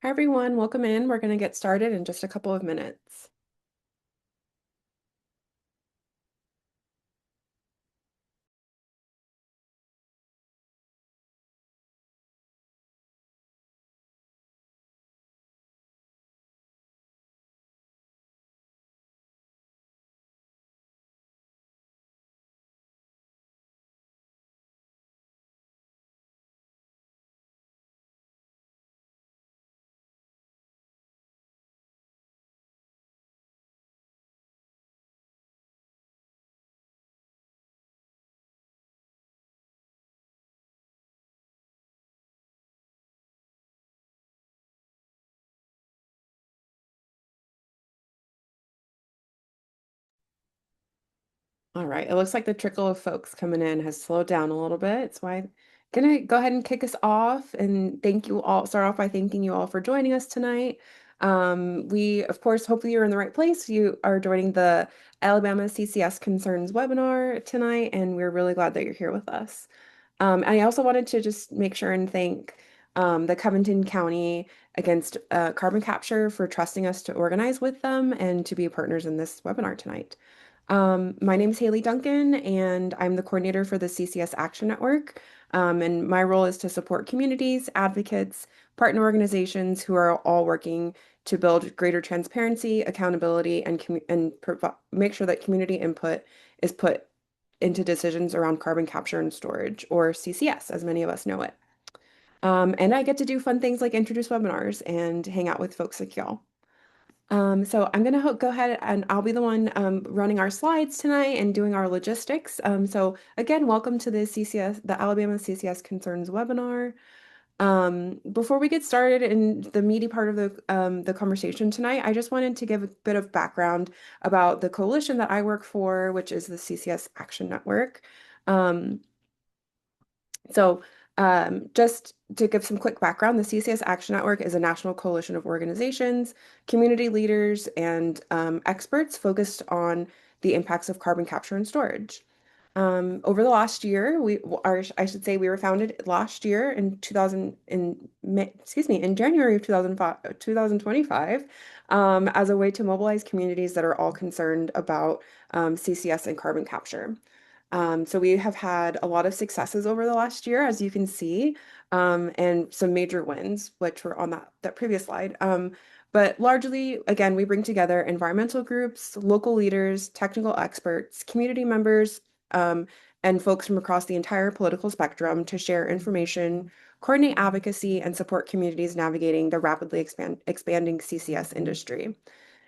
Hi, everyone. Welcome in. We're going to get started in just a couple of minutes. All right. It looks like the trickle of folks coming in has slowed down a little bit. So I'm gonna go ahead and kick us off and thank you all. Start off by thanking you all for joining us tonight. We, of course, hopefully you're in the right place. You are joining the Alabama CCS Concerns webinar tonight, and we're really glad that you're here with us. I also wanted to just make sure and thank the Covington County against carbon capture for trusting us to organize with them and to be partners in this webinar tonight. My name is Haley Duncan, and I'm the coordinator for the CCS Action Network. And my role is to support communities, advocates, partner organizations who are all working to build greater transparency, accountability, and make sure that community input is put into decisions around carbon capture and storage, or CCS, as many of us know it. And I get to do fun things like introduce webinars and hang out with folks like y'all. So I'm going to go ahead and I'll be the one running our slides tonight and doing our logistics. So again, welcome to the CCS, the Alabama CCS Concerns webinar. Before we get started in the meaty part of the conversation tonight, I just wanted to give a bit of background about the coalition that I work for, which is the CCS Action Network. Um, so, just to give some quick background, the CCS Action Network is a national coalition of organizations, community leaders, and experts focused on the impacts of carbon capture and storage. Over the last year, I should say, we were founded last year in 2000, in January of 2025, as a way to mobilize communities that are all concerned about CCS and carbon capture. So we have had a lot of successes over the last year, as you can see, and some major wins, which were on that previous slide. But largely, again, we bring together environmental groups, local leaders, technical experts, community members, and folks from across the entire political spectrum to share information, coordinate advocacy, and support communities navigating the rapidly expanding CCS industry.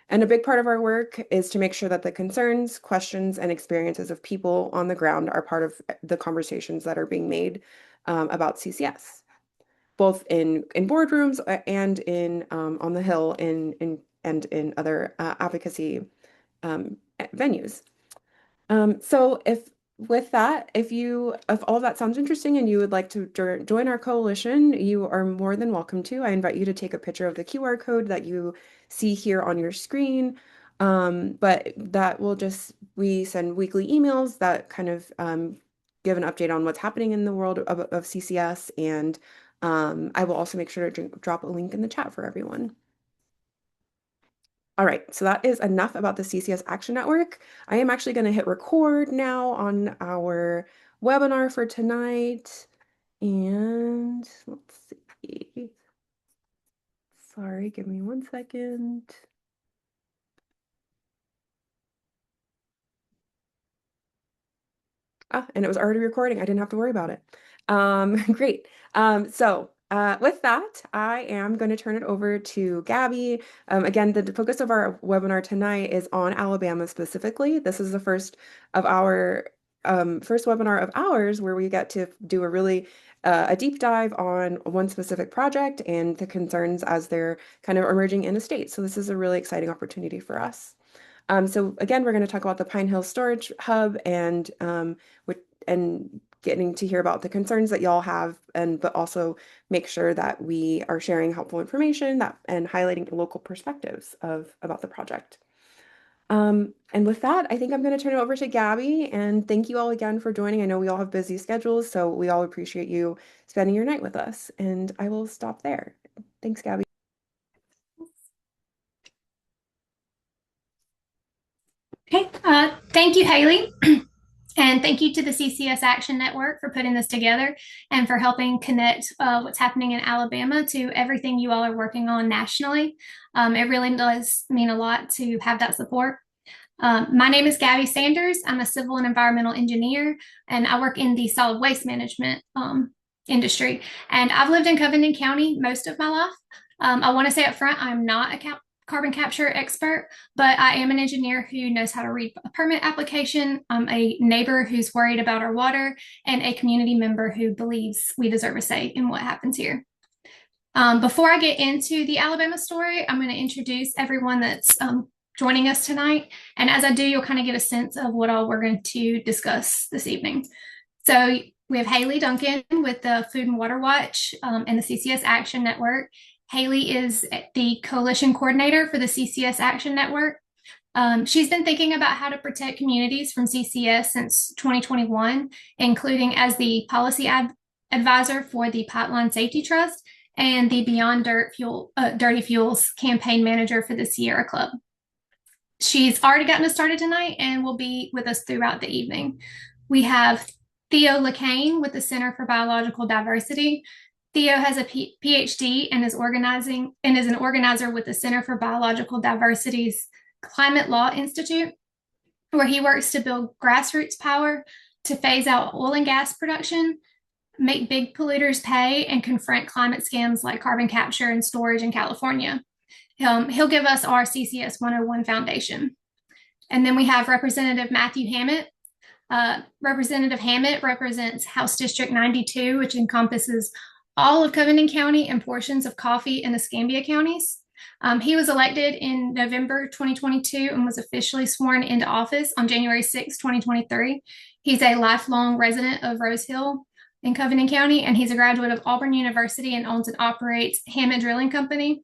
And a big part of our work is to make sure that the concerns, questions, and experiences of people on the ground are part of the conversations that are being made about CCS, both in boardrooms and in on the Hill and in other advocacy venues. So if with that, if all of that sounds interesting and you would like to join our coalition, you are more than welcome to. I invite you to take a picture of the QR code that you see here on your screen. But that will we send weekly emails that kind of give an update on what's happening in the world of CCS. And I will also make sure to drop a link in the chat for everyone. All right, so that is enough about the CCS Action Network. I am actually going to hit record now on our webinar for tonight. And let's see. Sorry, give me 1 second. And it was already recording. I didn't have to worry about it. Great. With that, I am going to turn it over to Gabby. Again, the focus of our webinar tonight is on Alabama specifically. This is the first of our first webinar of ours where we get to do a deep dive on one specific project and the concerns as they're kind of emerging in the state. So this is a really exciting opportunity for us. So again, we're going to talk about the Pine Hill Storage Hub and getting to hear about the concerns that y'all have, but also make sure that we are sharing helpful information and highlighting local perspectives about the project. And with that, I think I'm going to turn it over to Gabby, and thank you all again for joining. I know we all have busy schedules, so we all appreciate you spending your night with us, and I will stop there. Thanks, Gabby. Thank you, Haley. And thank you to the CCS Action Network for putting this together and for helping connect what's happening in Alabama to everything you all are working on nationally. It really does mean a lot to have that support. My name is Gabby Sanders. I'm a civil and environmental engineer, and I work in the solid waste management industry. And I've lived in Covington County most of my life. I want to say up front, I'm not a carbon capture expert, but I am an engineer who knows how to read a permit application. I'm a neighbor who's worried about our water, and a community member who believes we deserve a say in what happens here. Before I get into the Alabama story, I'm going to introduce everyone that's joining us tonight. And as I do, you'll kind of get a sense of what all we're going to discuss this evening. So we have Haley Duncan with the Food and Water Watch and the CCS Action Network. Haley is the coalition coordinator for the CCS Action Network. She's been thinking about how to protect communities from CCS since 2021, including as the policy advisor for the Pipeline Safety Trust and the Beyond Dirty Fuels campaign manager for the Sierra Club. She's already gotten us started tonight and will be with us throughout the evening. We have Theo LeCain with the Center for Biological Diversity. Theo has a PhD and is an organizer with the Center for Biological Diversity's Climate Law Institute, where he works to build grassroots power to phase out oil and gas production, make big polluters pay, and confront climate scams like carbon capture and storage in California. He'll give us our CCS 101 foundation. And then we have Representative Matthew Hammett. Representative Hammett represents House District 92, which encompasses all of Covington County and portions of Coffee and Escambia counties. He was elected in November 2022 and was officially sworn into office on January 6, 2023. He's a lifelong resident of Rose Hill in Covington County, and he's a graduate of Auburn University and owns and operates Hammett Drilling Company,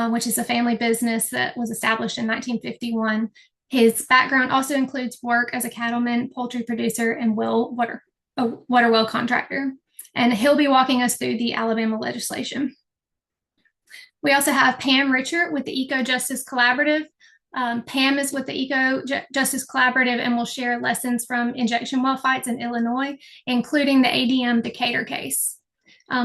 which is a family business that was established in 1951. His background also includes work as a cattleman, poultry producer, and water well contractor. And he'll be walking us through the Alabama legislation. We also have Pam Richard with the Eco Justice Collaborative. Pam is with the Eco Justice Collaborative and will share lessons from injection well fights in Illinois, including the ADM Decatur case.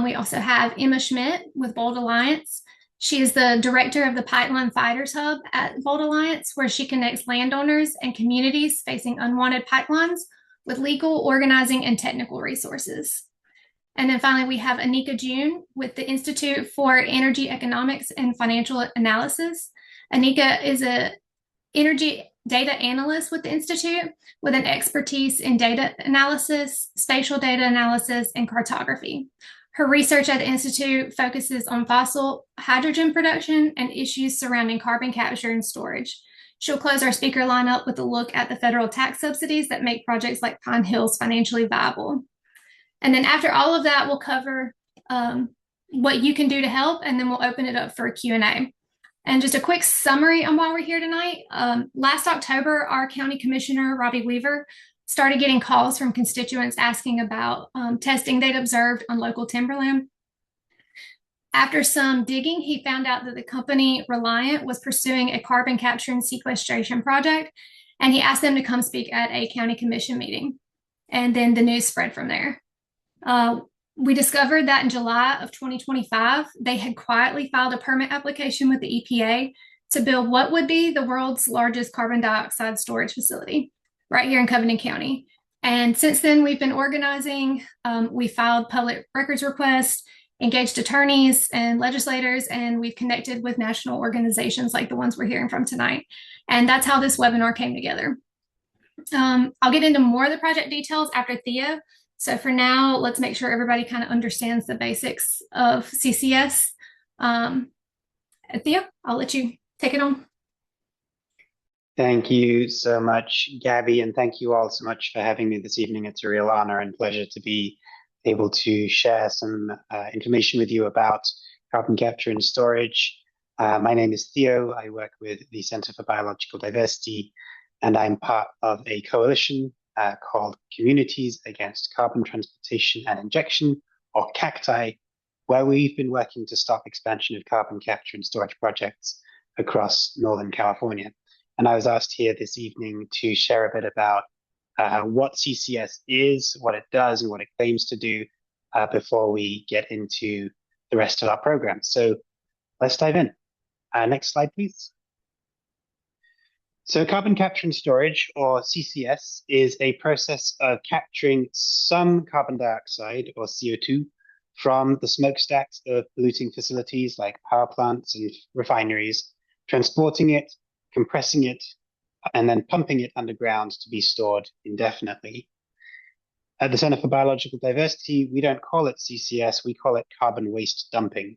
We also have Emma Schmidt with Bold Alliance. She is the director of the Pipeline Fighters Hub at Bold Alliance, where she connects landowners and communities facing unwanted pipelines with legal, organizing, and technical resources. And then finally, we have Anika June with the Institute for Energy Economics and Financial Analysis. Anika is an energy data analyst with the Institute with an expertise in data analysis, spatial data analysis, and cartography. Her research at the Institute focuses on fossil hydrogen production and issues surrounding carbon capture and storage. She'll close our speaker lineup with a look at the federal tax subsidies that make projects like Pine Hills financially viable. And then after all of that, we'll cover what you can do to help, and then we'll open it up for a Q&A. And just a quick summary on why we're here tonight. Last October, our county commissioner, Robbie Weaver, started getting calls from constituents asking about testing they'd observed on local timberland. After some digging, he found out that the company Reliant was pursuing a carbon capture and sequestration project, and he asked them to come speak at a county commission meeting. And then the news spread from there. We discovered that in July of 2025, they had quietly filed a permit application with the EPA to build what would be the world's largest carbon dioxide storage facility right here in Covington County. And since then, we've been organizing. We filed public records requests, engaged attorneys and legislators, and we've connected with national organizations like the ones we're hearing from tonight. And that's how this webinar came together. I'll get into more of the project details after Thea. So for now, let's make sure everybody kind of understands the basics of CCS. Thea, I'll let you take it on. Thank you so much, Gabby, and thank you all so much for having me this evening. It's a real honor and pleasure to be able to share some information with you about carbon capture and storage. My name is Theo. I work with the Center for Biological Diversity, and I'm part of a coalition called Communities Against Carbon Transportation and Injection, or CACTI, where we've been working to stop expansion of carbon capture and storage projects across Northern California. And I was asked here this evening to share a bit about what CCS is, what it does, and what it claims to do before we get into the rest of our program. So let's dive in. Next slide, please. So carbon capture and storage, or CCS, is a process of capturing some carbon dioxide, or CO2, from the smokestacks of polluting facilities like power plants and refineries, transporting it, compressing it, and then pumping it underground to be stored indefinitely. At the Center for Biological Diversity, we don't call it CCS, we call it carbon waste dumping.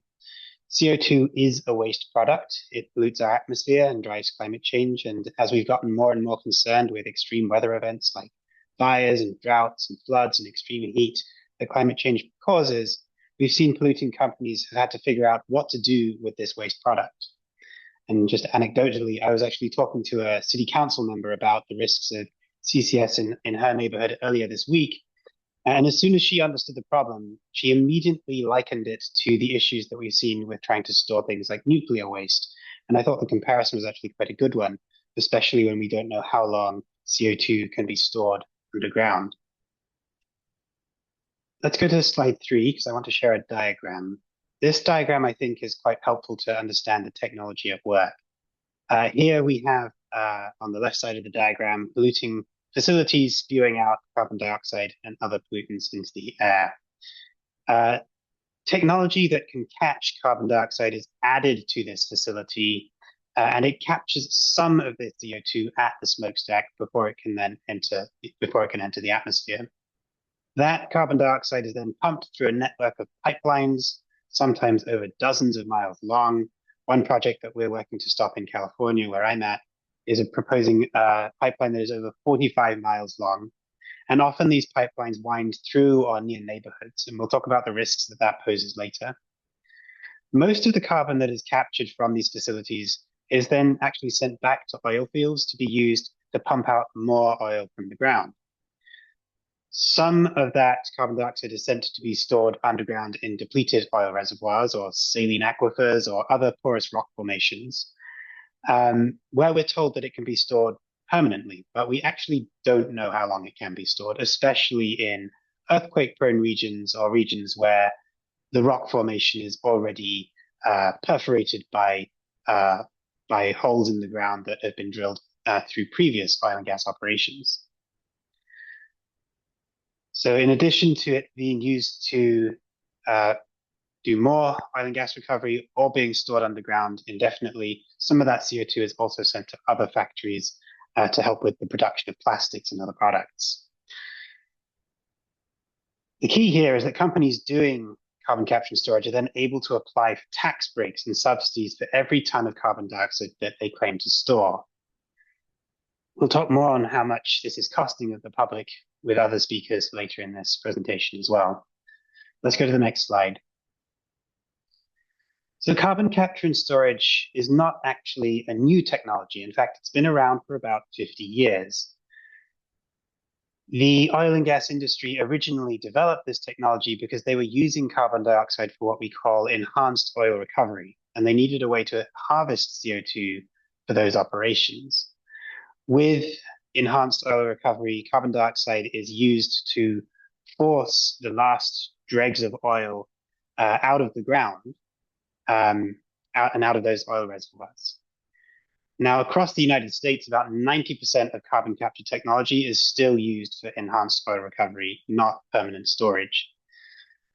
CO2 is a waste product. It pollutes our atmosphere and drives climate change. And as we've gotten more and more concerned with extreme weather events like fires and droughts and floods and extreme heat that climate change causes, we've seen polluting companies have had to figure out what to do with this waste product. And just anecdotally, I was actually talking to a city council member about the risks of CCS in her neighborhood earlier this week. And as soon as she understood the problem, she immediately likened it to the issues that we've seen with trying to store things like nuclear waste. And I thought the comparison was actually quite a good one, especially when we don't know how long CO2 can be stored underground. Let's go to slide 3, because I want to share a diagram. This diagram, I think, is quite helpful to understand the technology at work. Here we have, on the left side of the diagram, polluting facilities spewing out carbon dioxide and other pollutants into the air. Technology that can catch carbon dioxide is added to this facility, and it captures some of the CO2 at the smokestack before it can enter the atmosphere. That carbon dioxide is then pumped through a network of pipelines, sometimes over dozens of miles long. One project that we're working to stop in California, where I'm at, is proposing a pipeline that is over 45 miles long. And often these pipelines wind through or near neighborhoods, and we'll talk about the risks that that poses later. Most of the carbon that is captured from these facilities is then actually sent back to oil fields to be used to pump out more oil from the ground. Some of that carbon dioxide is sent to be stored underground in depleted oil reservoirs or saline aquifers or other porous rock formations, where we're told that it can be stored permanently, but we actually don't know how long it can be stored, especially in earthquake-prone regions or regions where the rock formation is already perforated by holes in the ground that have been drilled through previous oil and gas operations. So in addition to it being used to do more oil and gas recovery or being stored underground indefinitely, some of that CO2 is also sent to other factories to help with the production of plastics and other products. The key here is that companies doing carbon capture and storage are then able to apply for tax breaks and subsidies for every ton of carbon dioxide that they claim to store. We'll talk more on how much this is costing the public with other speakers later in this presentation as well. Let's go to the next slide. So carbon capture and storage is not actually a new technology. In fact, it's been around for about 50 years. The oil and gas industry originally developed this technology because they were using carbon dioxide for what we call enhanced oil recovery, and they needed a way to harvest CO2 for those operations. With enhanced oil recovery, carbon dioxide is used to force the last dregs of oil out of the ground out of those oil reservoirs. Now, across the United States, about 90% of carbon capture technology is still used for enhanced oil recovery, not permanent storage.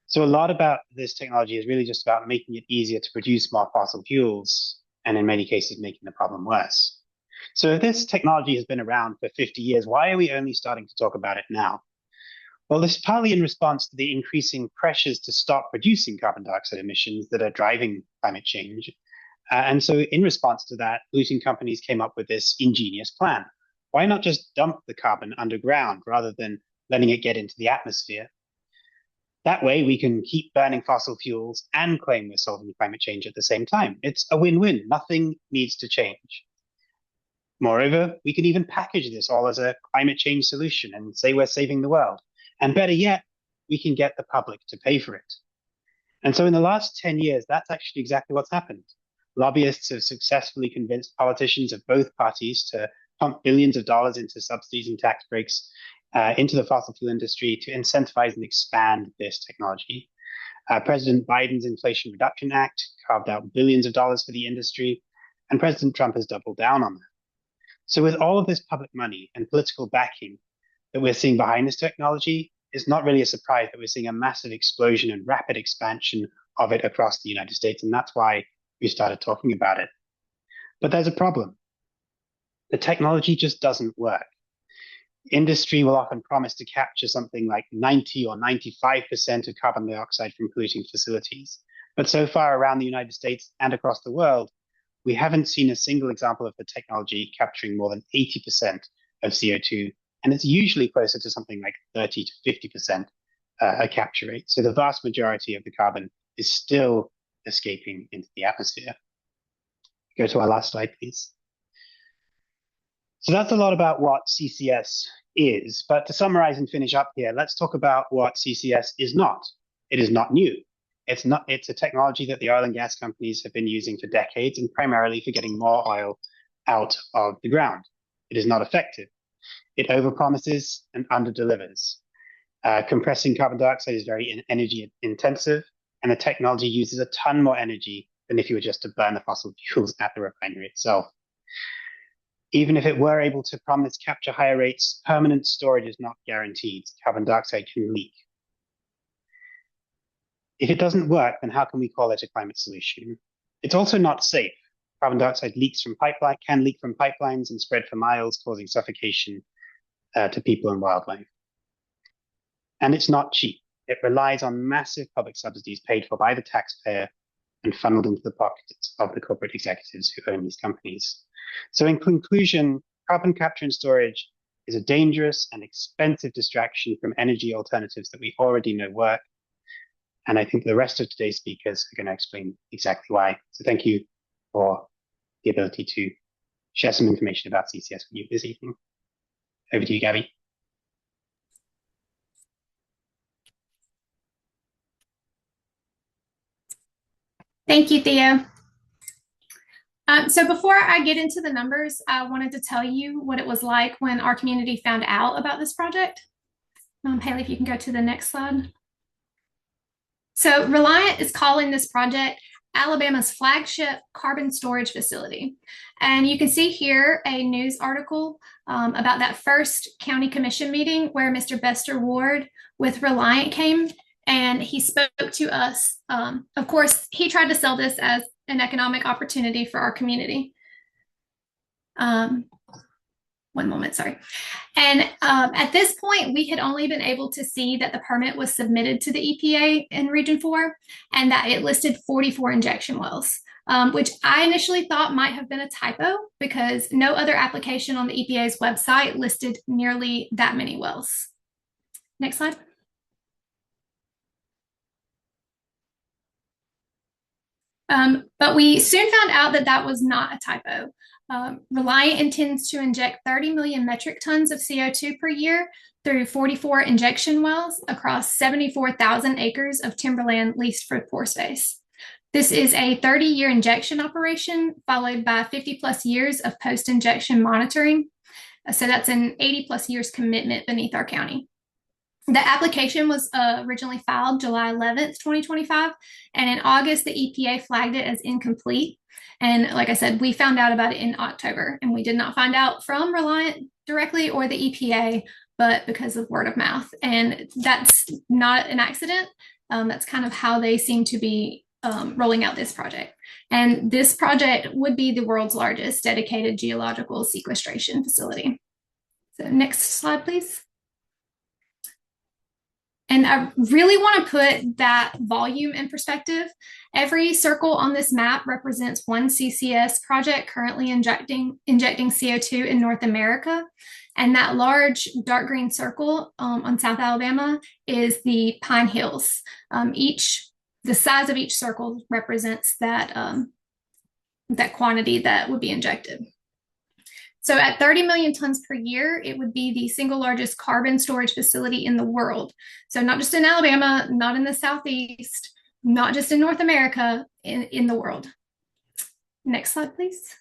So a lot about this technology is really just about making it easier to produce more fossil fuels, and in many cases, making the problem worse. So if this technology has been around for 50 years, why are we only starting to talk about it now? Well, this is partly in response to the increasing pressures to stop producing carbon dioxide emissions that are driving climate change. And so in response to that, polluting companies came up with this ingenious plan. Why not just dump the carbon underground rather than letting it get into the atmosphere? That way we can keep burning fossil fuels and claim we're solving climate change at the same time. It's a win-win. Nothing needs to change. Moreover, we can even package this all as a climate change solution and say we're saving the world. And better yet, we can get the public to pay for it. And so in the last 10 years, that's actually exactly what's happened. Lobbyists have successfully convinced politicians of both parties to pump billions of dollars into subsidies and tax breaks into the fossil fuel industry to incentivize and expand this technology. President Biden's Inflation Reduction Act carved out billions of dollars for the industry, and President Trump has doubled down on that. So with all of this public money and political backing that we're seeing behind this technology, it's not really a surprise that we're seeing a massive explosion and rapid expansion of it across the United States. And that's why we started talking about it. But there's a problem. The technology just doesn't work. Industry will often promise to capture something like 90 or 95% of carbon dioxide from polluting facilities. But so far around the United States and across the world, we haven't seen a single example of the technology capturing more than 80% of CO2. And it's usually closer to something like 30 to 50% a capture rate. So the vast majority of the carbon is still escaping into the atmosphere. Go to our last slide, please. So that's a lot about what CCS is. But to summarize and finish up here, let's talk about what CCS is not. It is not new. It's a technology that the oil and gas companies have been using for decades, and primarily for getting more oil out of the ground. It is not effective. It overpromises and underdelivers. Compressing carbon dioxide is very energy intensive, and the technology uses a ton more energy than if you were just to burn the fossil fuels at the refinery itself. Even if it were able to promise capture higher rates, permanent storage is not guaranteed. Carbon dioxide can leak. If it doesn't work, then how can we call it a climate solution? It's also not safe. Carbon dioxide can leak from pipelines and spread for miles, causing suffocation to people and wildlife. And it's not cheap. It relies on massive public subsidies paid for by the taxpayer and funneled into the pockets of the corporate executives who own these companies. So in conclusion, carbon capture and storage is a dangerous and expensive distraction from energy alternatives that we already know work. And I think the rest of today's speakers are going to explain exactly why. So thank you for the ability to share some information about CCS with you this evening. Over to you, Gabby. Thank you, Theo. So before I get into the numbers, I wanted to tell you what it was like when our community found out about this project. Haley, if you can go to the next slide. So Reliant is calling this project Alabama's flagship carbon storage facility. And you can see here a news article about that first county commission meeting where Mr. Bester Ward with Reliant came and he spoke to us. Of course, he tried to sell this as an economic opportunity for our community. One moment, sorry. And at this point, we had only been able to see that the permit was submitted to the EPA in Region 4 and that it listed 44 injection wells, which I initially thought might have been a typo because no other application on the EPA's website listed nearly that many wells. Next slide. But we soon found out that that was not a typo. Reliant intends to inject 30 million metric tons of CO2 per year through 44 injection wells across 74,000 acres of timberland leased for pore space. This is a 30-year injection operation followed by 50 plus years of post-injection monitoring. So that's an 80 plus years commitment beneath our county. The application was originally filed July 11th, 2025, and in August, the EPA flagged it as incomplete. And like I said, we found out about it in October, and we did not find out from Reliant directly or the EPA, but because of word of mouth. And that's not an accident. That's kind of how they seem to be rolling out this project. And this project would be the world's largest dedicated geological sequestration facility. So next slide, please. And I really want to put that volume in perspective. Every circle on this map represents one CCS project currently injecting CO2 in North America. And that large dark green circle on South Alabama is the Pine Hills. The size of each circle represents that quantity that would be injected. So at 30 million tons per year, it would be the single largest carbon storage facility in the world. So not just in Alabama, not in the Southeast, not just in North America, in the world. Next slide, please.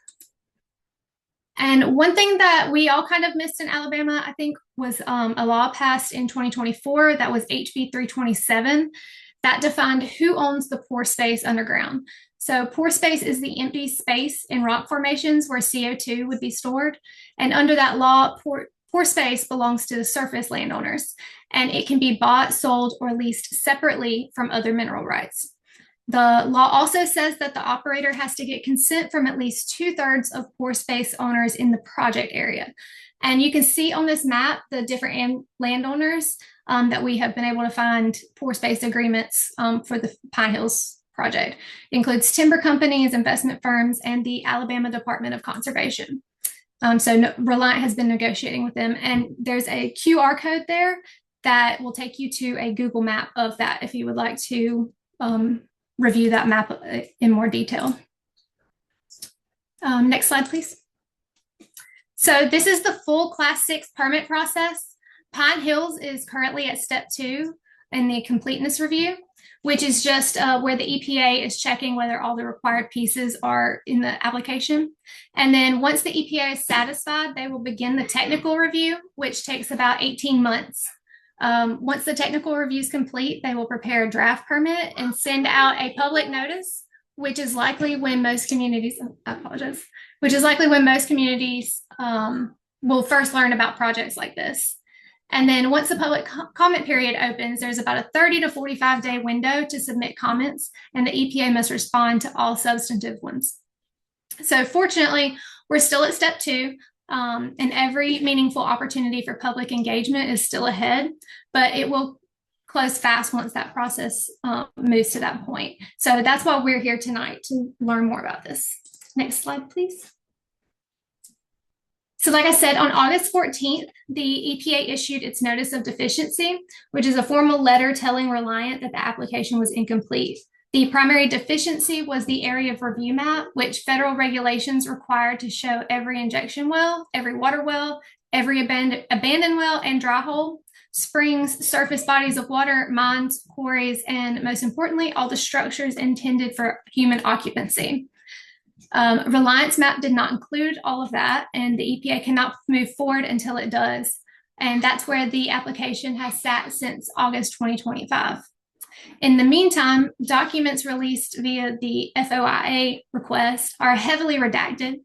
And one thing that we all kind of missed in Alabama, I think, was a law passed in 2024 that was HB 327 that defined who owns the pore space underground. So pore space is the empty space in rock formations where CO2 would be stored. And under that law, pore space belongs to the surface landowners, and it can be bought, sold, or leased separately from other mineral rights. The law also says that the operator has to get consent from at least 2/3 of pore space owners in the project area. And you can see on this map the different landowners that we have been able to find pore space agreements for the Pine Hills project. It includes timber companies, investment firms, and the Alabama Department of Conservation. So Reliant has been negotiating with them, and there's a QR code there that will take you to a Google map of that if you would like to review that map in more detail. Next slide, please. So this is the full Class 6 permit process. Pine Hills is currently at step 2 in the completeness review, which is just where the EPA is checking whether all the required pieces are in the application. And then once the EPA is satisfied, they will begin the technical review, which takes about 18 months. Once the technical review is complete, they will prepare a draft permit and send out a public notice, which is likely when most communities, which is likely when most communities will first learn about projects like this. And then once the public comment period opens, there's about a 30 to 45 day window to submit comments, and the EPA must respond to all substantive ones. So fortunately, we're still at step 2. And every meaningful opportunity for public engagement is still ahead, but it will close fast once that process moves to that point. So that's why we're here tonight, to learn more about this. Next slide, please. So like I said, on August 14th, the EPA issued its notice of deficiency, which is a formal letter telling Reliant that the application was incomplete. The primary deficiency was the area of review map, which federal regulations require to show every injection well, every water well, every abandoned well and dry hole, springs, surface bodies of water, mines, quarries, and most importantly, all the structures intended for human occupancy. Reliance map did not include all of that, and the EPA cannot move forward until it does. And that's where the application has sat since August 2025. In the meantime, documents released via the FOIA request are heavily redacted.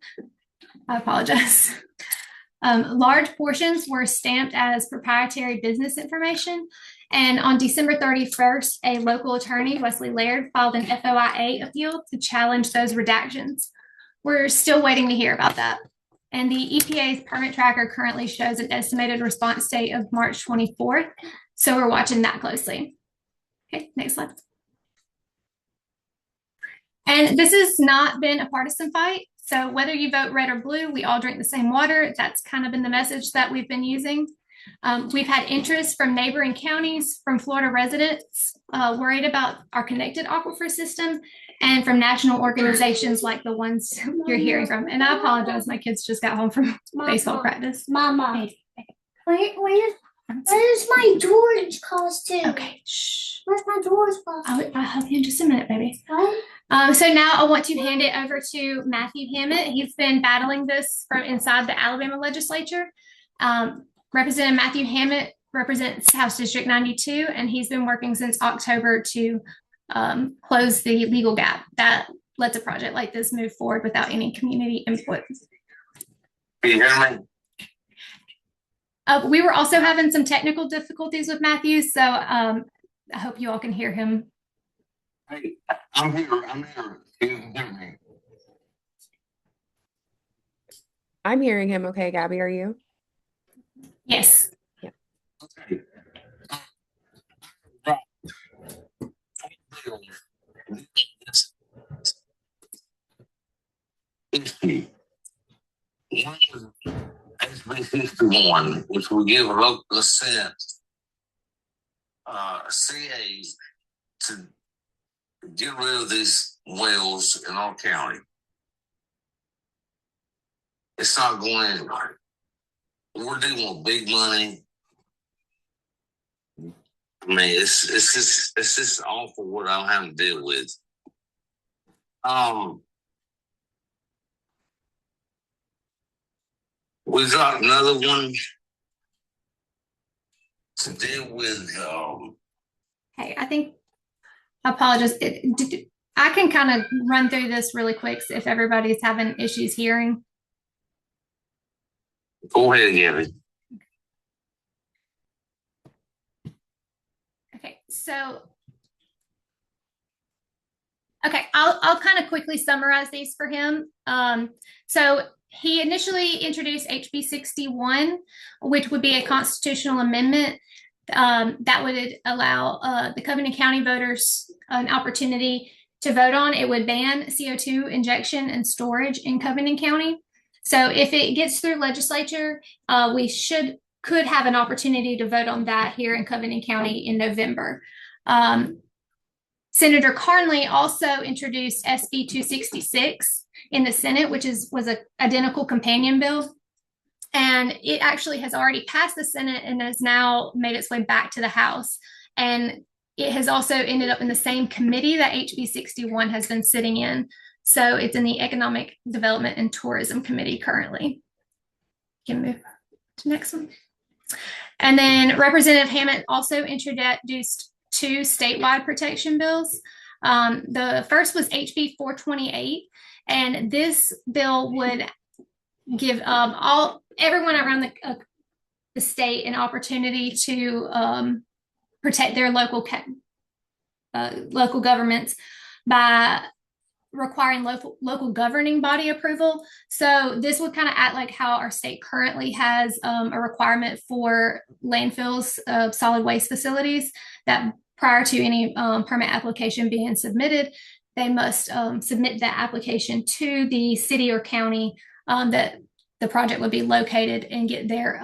I apologize. Large portions were stamped as proprietary business information. And on December 31st, a local attorney, Wesley Laird, filed an FOIA appeal to challenge those redactions. We're still waiting to hear about that. And the EPA's permit tracker currently shows an estimated response date of March 24th. So we're watching that closely. Okay, next slide. And this has not been a partisan fight. So whether you vote red or blue, we all drink the same water. That's kind of been the message that we've been using. We've had interest from neighboring counties, from Florida residents worried about our connected aquifer system, and from national organizations like the ones you're hearing from. And I apologize, my kids just got home from baseball practice. Mama, where's my George costume? Okay, shh. Where's my George costume? I'll help you in just a minute, baby. What? So now I want to hand it over to Matthew Hammett. He's been battling this from inside the Alabama legislature. Representative Matthew Hammett represents House District 92, and he's been working since October to close the legal gap that lets a project like this move forward without any community input. Can you hear me? We were also having some technical difficulties with Matthew, so I hope you all can hear him. Hey, I'm here. Can you hear me? I'm hearing him okay, Gabby, are you? Yes. Yeah. Okay. One is HB 61, which will give a local consent CA to get rid of these wells in our county. It's not going anywhere. We're dealing with big money. I mean, it's just awful what I'm having to deal with. We got another one to deal with. Hey, I apologize. I can kind of run through this really quick if everybody's having issues hearing. Go ahead, Gabby. Okay, I'll kind of quickly summarize these for him. So he initially introduced HB 61, which would be a constitutional amendment that would allow the Covenant County voters an opportunity to vote on. It would ban CO2 injection and storage in Covenant County. So if it gets through legislature, we could have an opportunity to vote on that here in Covenant County in November. Senator Carnley also introduced SB 266 in the Senate, which was an identical companion bill. And it actually has already passed the Senate and has now made its way back to the House. And it has also ended up in the same committee that HB 61 has been sitting in. So it's in the Economic Development and Tourism Committee currently. You can move to the next one. And then Representative Hammond also introduced 2 statewide protection bills. The first was HB 428, and this bill would give everyone around the state an opportunity to protect their local governments by requiring local governing body approval. So this would kind of act like how our state currently has a requirement for landfills of solid waste facilities that prior to any permit application being submitted, they must submit that application to the city or county that the project would be located and get their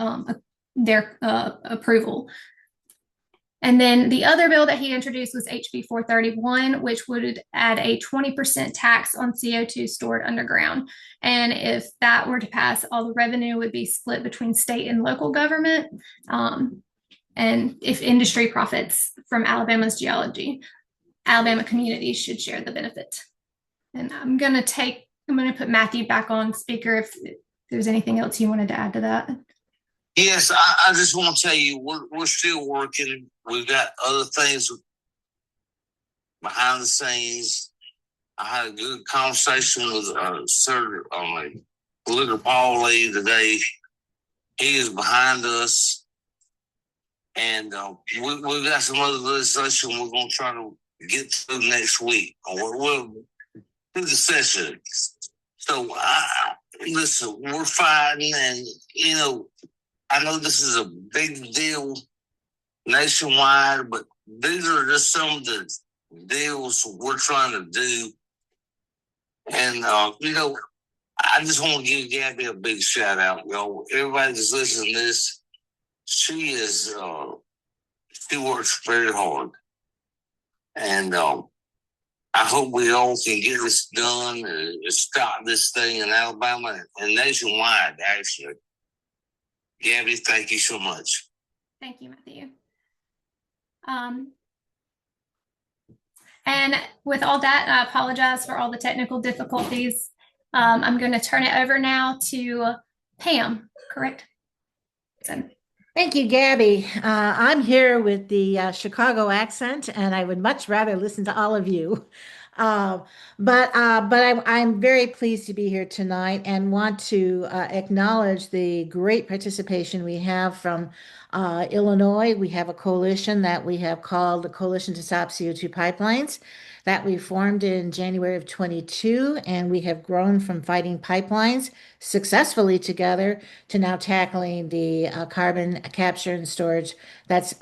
approval. And then the other bill that he introduced was HB 431, which would add a 20% tax on CO2 stored underground. And if that were to pass, all the revenue would be split between state and local government. And if industry profits from Alabama's geology, Alabama communities should share the benefit. And I'm going to put Matthew back on speaker if there's anything else you wanted to add to that. Yes, I just want to tell you, we're still working. We've got other things behind the scenes. I had a good conversation with Senator Paul Lee today. He is behind us. And we've got some other legislation we're going to try to get through next week. We'll do the session. So, listen, we're fighting, and, I know this is a big deal nationwide, but these are just some of the deals we're trying to do. And, I just want to give Gabby a big shout out. Everybody that's listening to this, she works very hard. And I hope we all can get this done and stop this thing in Alabama and nationwide, actually. Gabby, thank you so much. Thank you, Matthew. And with all that, I apologize for all the technical difficulties. I'm going to turn it over now to Pam, correct? Thank you, Gabby. I'm here with the Chicago accent, and I would much rather listen to all of you. But I'm very pleased to be here tonight and want to acknowledge the great participation we have from Illinois. We have a coalition that we have called the Coalition to Stop CO2 Pipelines that we formed in January of 22, and we have grown from fighting pipelines successfully together to now tackling the carbon capture and storage that's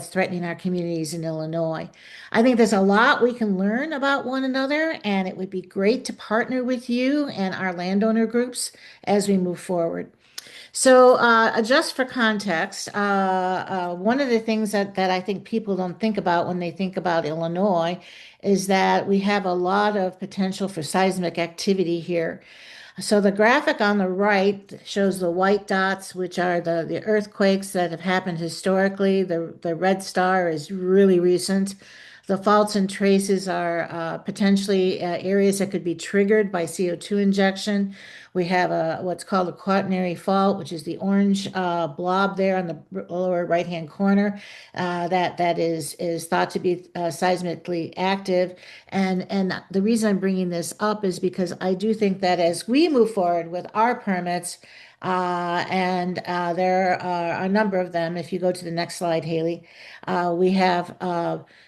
threatening our communities in Illinois. I think there's a lot we can learn about one another, and it would be great to partner with you and our landowner groups as we move forward. So, just for context, one of the things that I think people don't think about when they think about Illinois is that we have a lot of potential for seismic activity here. So the graphic on the right shows the white dots, which are the earthquakes that have happened historically. The red star is really recent. The faults and traces are potentially areas that could be triggered by CO2 injection. We have what's called a quaternary fault, which is the orange blob there on the lower right-hand corner that is thought to be seismically active. And the reason I'm bringing this up is because I do think that as we move forward with our permits, and there are a number of them. If you go to the next slide, Haley, we have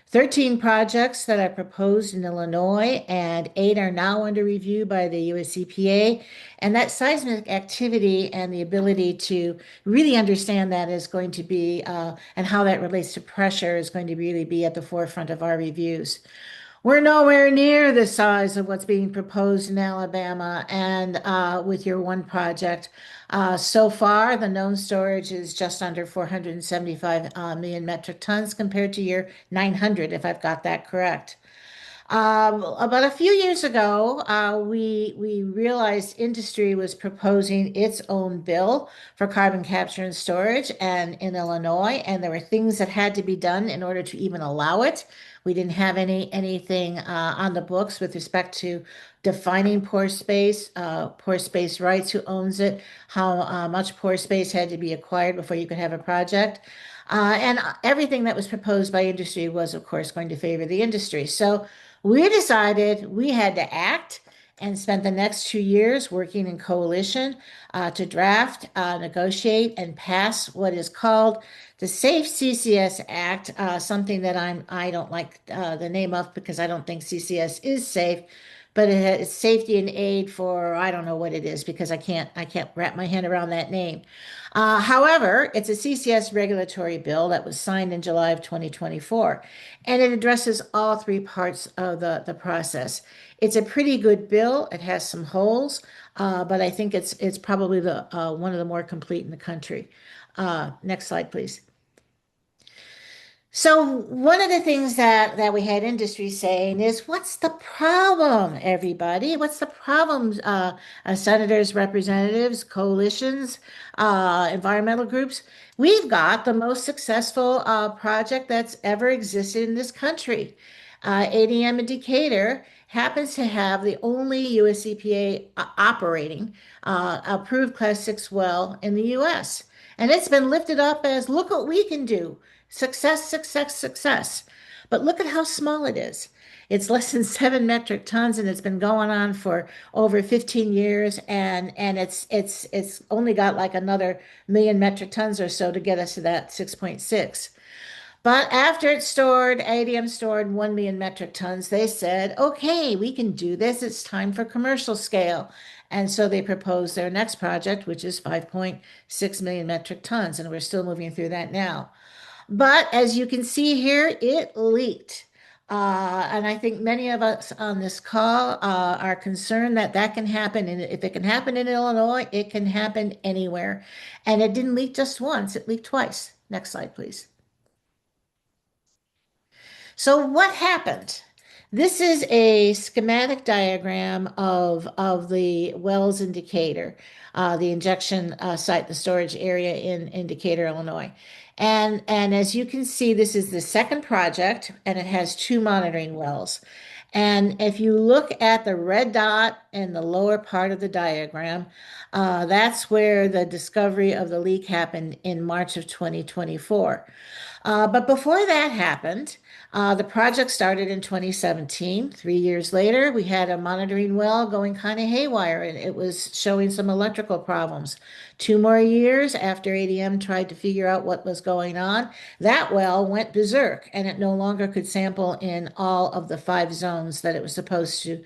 13 projects that are proposed in Illinois, and 8 are now under review by the US EPA. And that seismic activity and the ability to really understand that is going to be, and how that relates to pressure is going to really be at the forefront of our reviews. We're nowhere near the size of what's being proposed in Alabama and with your one project. So far, the known storage is just under 475 million metric tons compared to your 900, if I've got that correct. About a few years ago, we realized industry was proposing its own bill for carbon capture and storage, and in Illinois, and there were things that had to be done in order to even allow it. We didn't have anything on the books with respect to defining pore space rights, who owns it, how much pore space had to be acquired before you could have a project. And everything that was proposed by industry was, of course, going to favor the industry. So we decided we had to act and spent the next 2 years working in coalition to draft, negotiate, and pass what is called the Safe CCS Act, something that I don't like the name of because I don't think CCS is safe, but it's safety and aid for I don't know what it is because I can't wrap my head around that name. However, it's a CCS regulatory bill that was signed in July of 2024, and it addresses all 3 parts of the process. It's a pretty good bill. It has some holes, but I think it's probably the one of the more complete in the country. Next slide, please. So one of the things that we had industry saying is, what's the problem, everybody? What's the problem, senators, representatives, coalitions, environmental groups? We've got the most successful project that's ever existed in this country. ADM in Decatur happens to have the only US EPA operating approved Class 6 well in the US. And it's been lifted up as, look what we can do. Success, success, success. But look at how small it is. It's less than 7 metric tons, and it's been going on for over 15 years, and it's only got like another million metric tons or so to get us to that 6.6. But after it stored, ADM stored 1 million metric tons, they said, okay, we can do this. It's time for commercial scale. And so they proposed their next project, which is 5.6 million metric tons, and we're still moving through that now. But as you can see here, it leaked. And I think many of us on this call are concerned that that can happen. And if it can happen in Illinois, it can happen anywhere. And it didn't leak just once, it leaked twice. Next slide, please. So what happened? This is a schematic diagram of the wells in Decatur, the injection site, the storage area in Decatur, Illinois. And as you can see, this is the second project, and it has 2 monitoring wells. And if you look at the red dot in the lower part of the diagram, that's where the discovery of the leak happened in March of 2024. But before that happened, the project started in 2017. 3 years later, we had a monitoring well going kind of haywire, and it was showing some electrical problems. 2 more years after ADM tried to figure out what was going on, that well went berserk, and it no longer could sample in all of the 5 zones that it was supposed to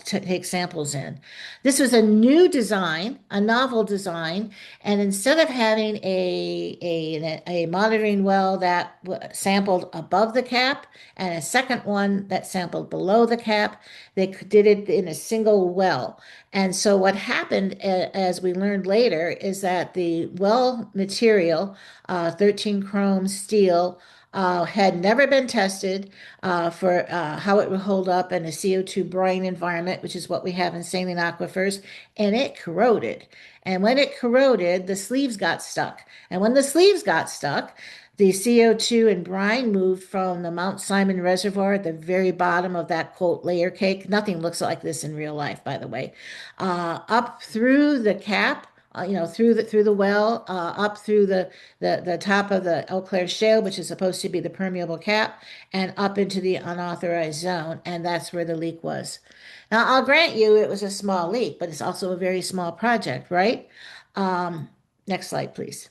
take samples in. This was a new design, a novel design, and instead of having a monitoring well that sampled above the cap and a second one that sampled below the cap, they did it in a single well. And so what happened, as we learned later, is that the well material, 13 chrome steel, had never been tested for how it would hold up in a CO2 brine environment, which is what we have in saline aquifers, and it corroded. And when it corroded, the sleeves got stuck. And when the sleeves got stuck, The CO2 and brine moved from the Mount Simon Reservoir at the very bottom of that quote layer cake. Nothing looks like this in real life, by the way. Up through the cap, through the well, up through the top of the Eau Claire Shale, which is supposed to be the permeable cap, and up into the unauthorized zone, and that's where the leak was. Now, I'll grant you it was a small leak, but it's also a very small project, right? Um, Next slide, please.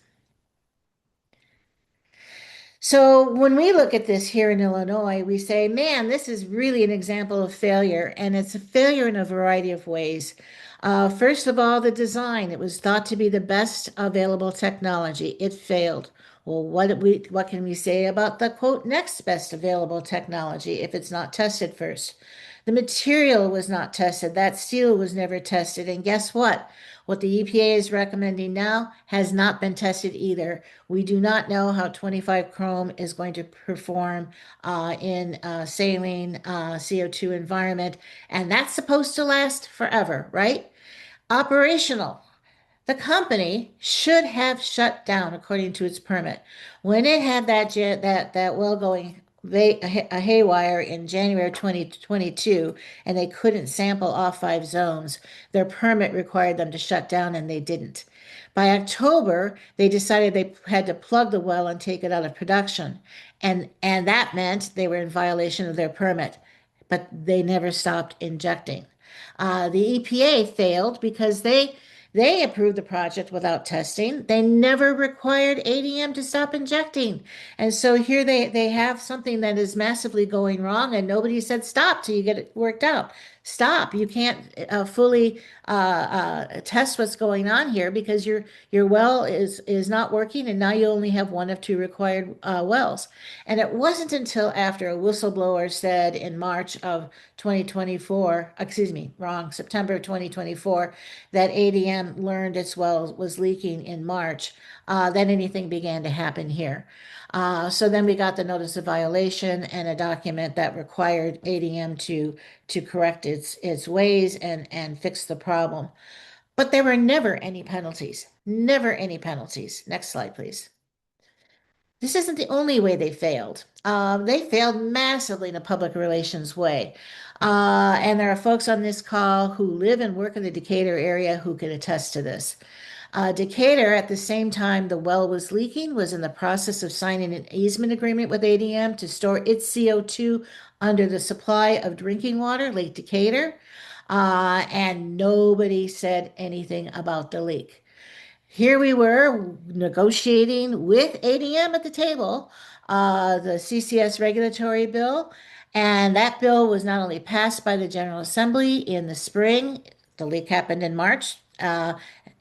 So when we look at this here in Illinois, we say, man, this is really an example of failure, and it's a failure in a variety of ways. First of all, the design. It was thought to be the best available technology. It failed. Well, what can we say about the quote next best available technology if it's not tested first? The material was not tested. That steel was never tested. And guess what? What the EPA is recommending now has not been tested either. We do not know how 25 chrome is going to perform in saline CO2 environment, and that's supposed to last forever, right? Operational. The company should have shut down according to its permit. When it had that well going a haywire in January 2022, and they couldn't sample all 5 zones, their permit required them to shut down, and they didn't. By October, they decided they had to plug the well and take it out of production, and that meant they were in violation of their permit, but they never stopped injecting. The EPA failed because they approved the project without testing. They never required ADM to stop injecting. And so here they have something that is massively going wrong, and nobody said stop till you get it worked out. Stop. You can't fully test what's going on here because your well is not working, and now you only have one of two required wells. And it wasn't until after a whistleblower said in March of 2024, excuse me, wrong, September 2024, that ADM learned its well was leaking in March, then anything began to happen here. So then we got the notice of violation and a document that required ADM to correct its ways and fix the problem. But there were never any penalties. Never any penalties. Next slide, please. This isn't the only way they failed. They failed massively in a public relations way. And there are folks on this call who live and work in the Decatur area who can attest to this. Decatur, at the same time the well was leaking, was in the process of signing an easement agreement with ADM to store its CO2 under the supply of drinking water, Lake Decatur, and nobody said anything about the leak. Here we were negotiating with ADM at the table, the CCS regulatory bill, and that bill was not only passed by the General Assembly in the spring, the leak happened in March.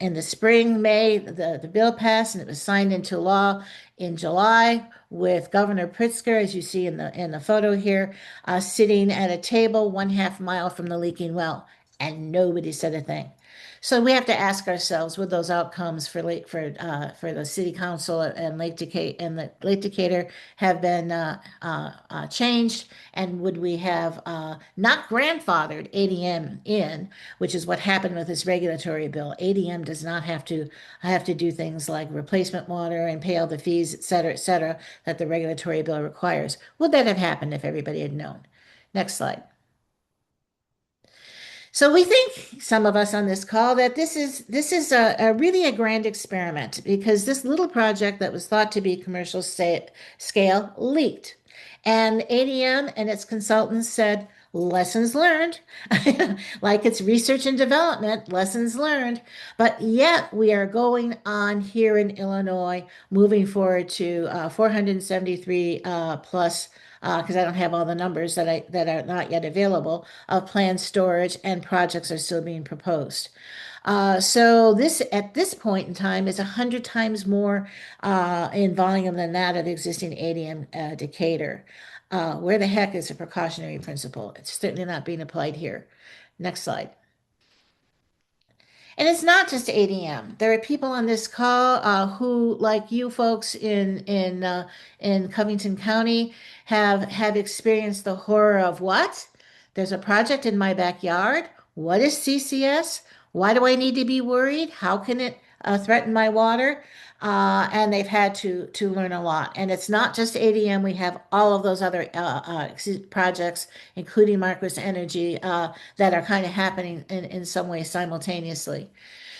In the spring, May, the bill passed and it was signed into law in July with Governor Pritzker, as you see in the photo here, sitting at a table 1/2 mile from the leaking well, and nobody said a thing. So we have to ask ourselves, would those outcomes for the city council and Lake Decatur have been changed, and would we have not grandfathered ADM in, which is what happened with this regulatory bill? ADM does not have to do things like replacement water and pay all the fees, et cetera, that the regulatory bill requires. Would that have happened if everybody had known? Next slide. So we think, some of us on this call, that this is a really a grand experiment because this little project that was thought to be commercial scale leaked. And ADM and its consultants said, lessons learned, like it's research and development, lessons learned. But yet we are going on here in Illinois, moving forward to 473 plus because I don't have all the numbers that are not yet available of planned storage, and projects are still being proposed. So this at this point in time is 100 times more in volume than that of existing ADM Decatur. Where the heck is the precautionary principle? It's certainly not being applied here. Next slide. And it's not just ADM. There are people on this call who, like you folks in Covington County, have experienced the horror of what? There's a project in my backyard. What is CCS? Why do I need to be worried? How can it threaten my water. And they've had to learn a lot. And it's not just ADM. We have all of those other projects, including Marcus Energy, that are kind of happening in some way simultaneously.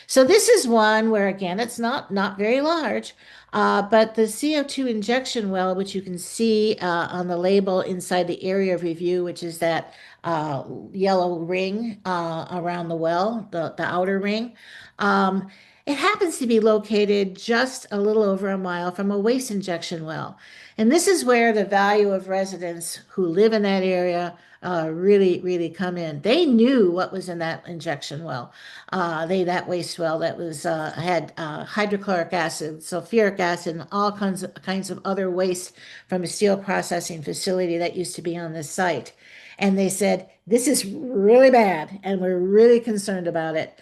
So this is one where, again, it's not very large, but the CO2 injection well, which you can see on the label inside the area of review, which is that yellow ring around the well, the outer ring. Um, it happens to be located just a little over a mile from a waste injection well. And this is where the value of residents who live in that area really come in. They knew what was in that injection well. That waste well that was had hydrochloric acid, sulfuric acid, and all kinds of other waste from a steel processing facility that used to be on this site. And they said, this is really bad, and we're really concerned about it.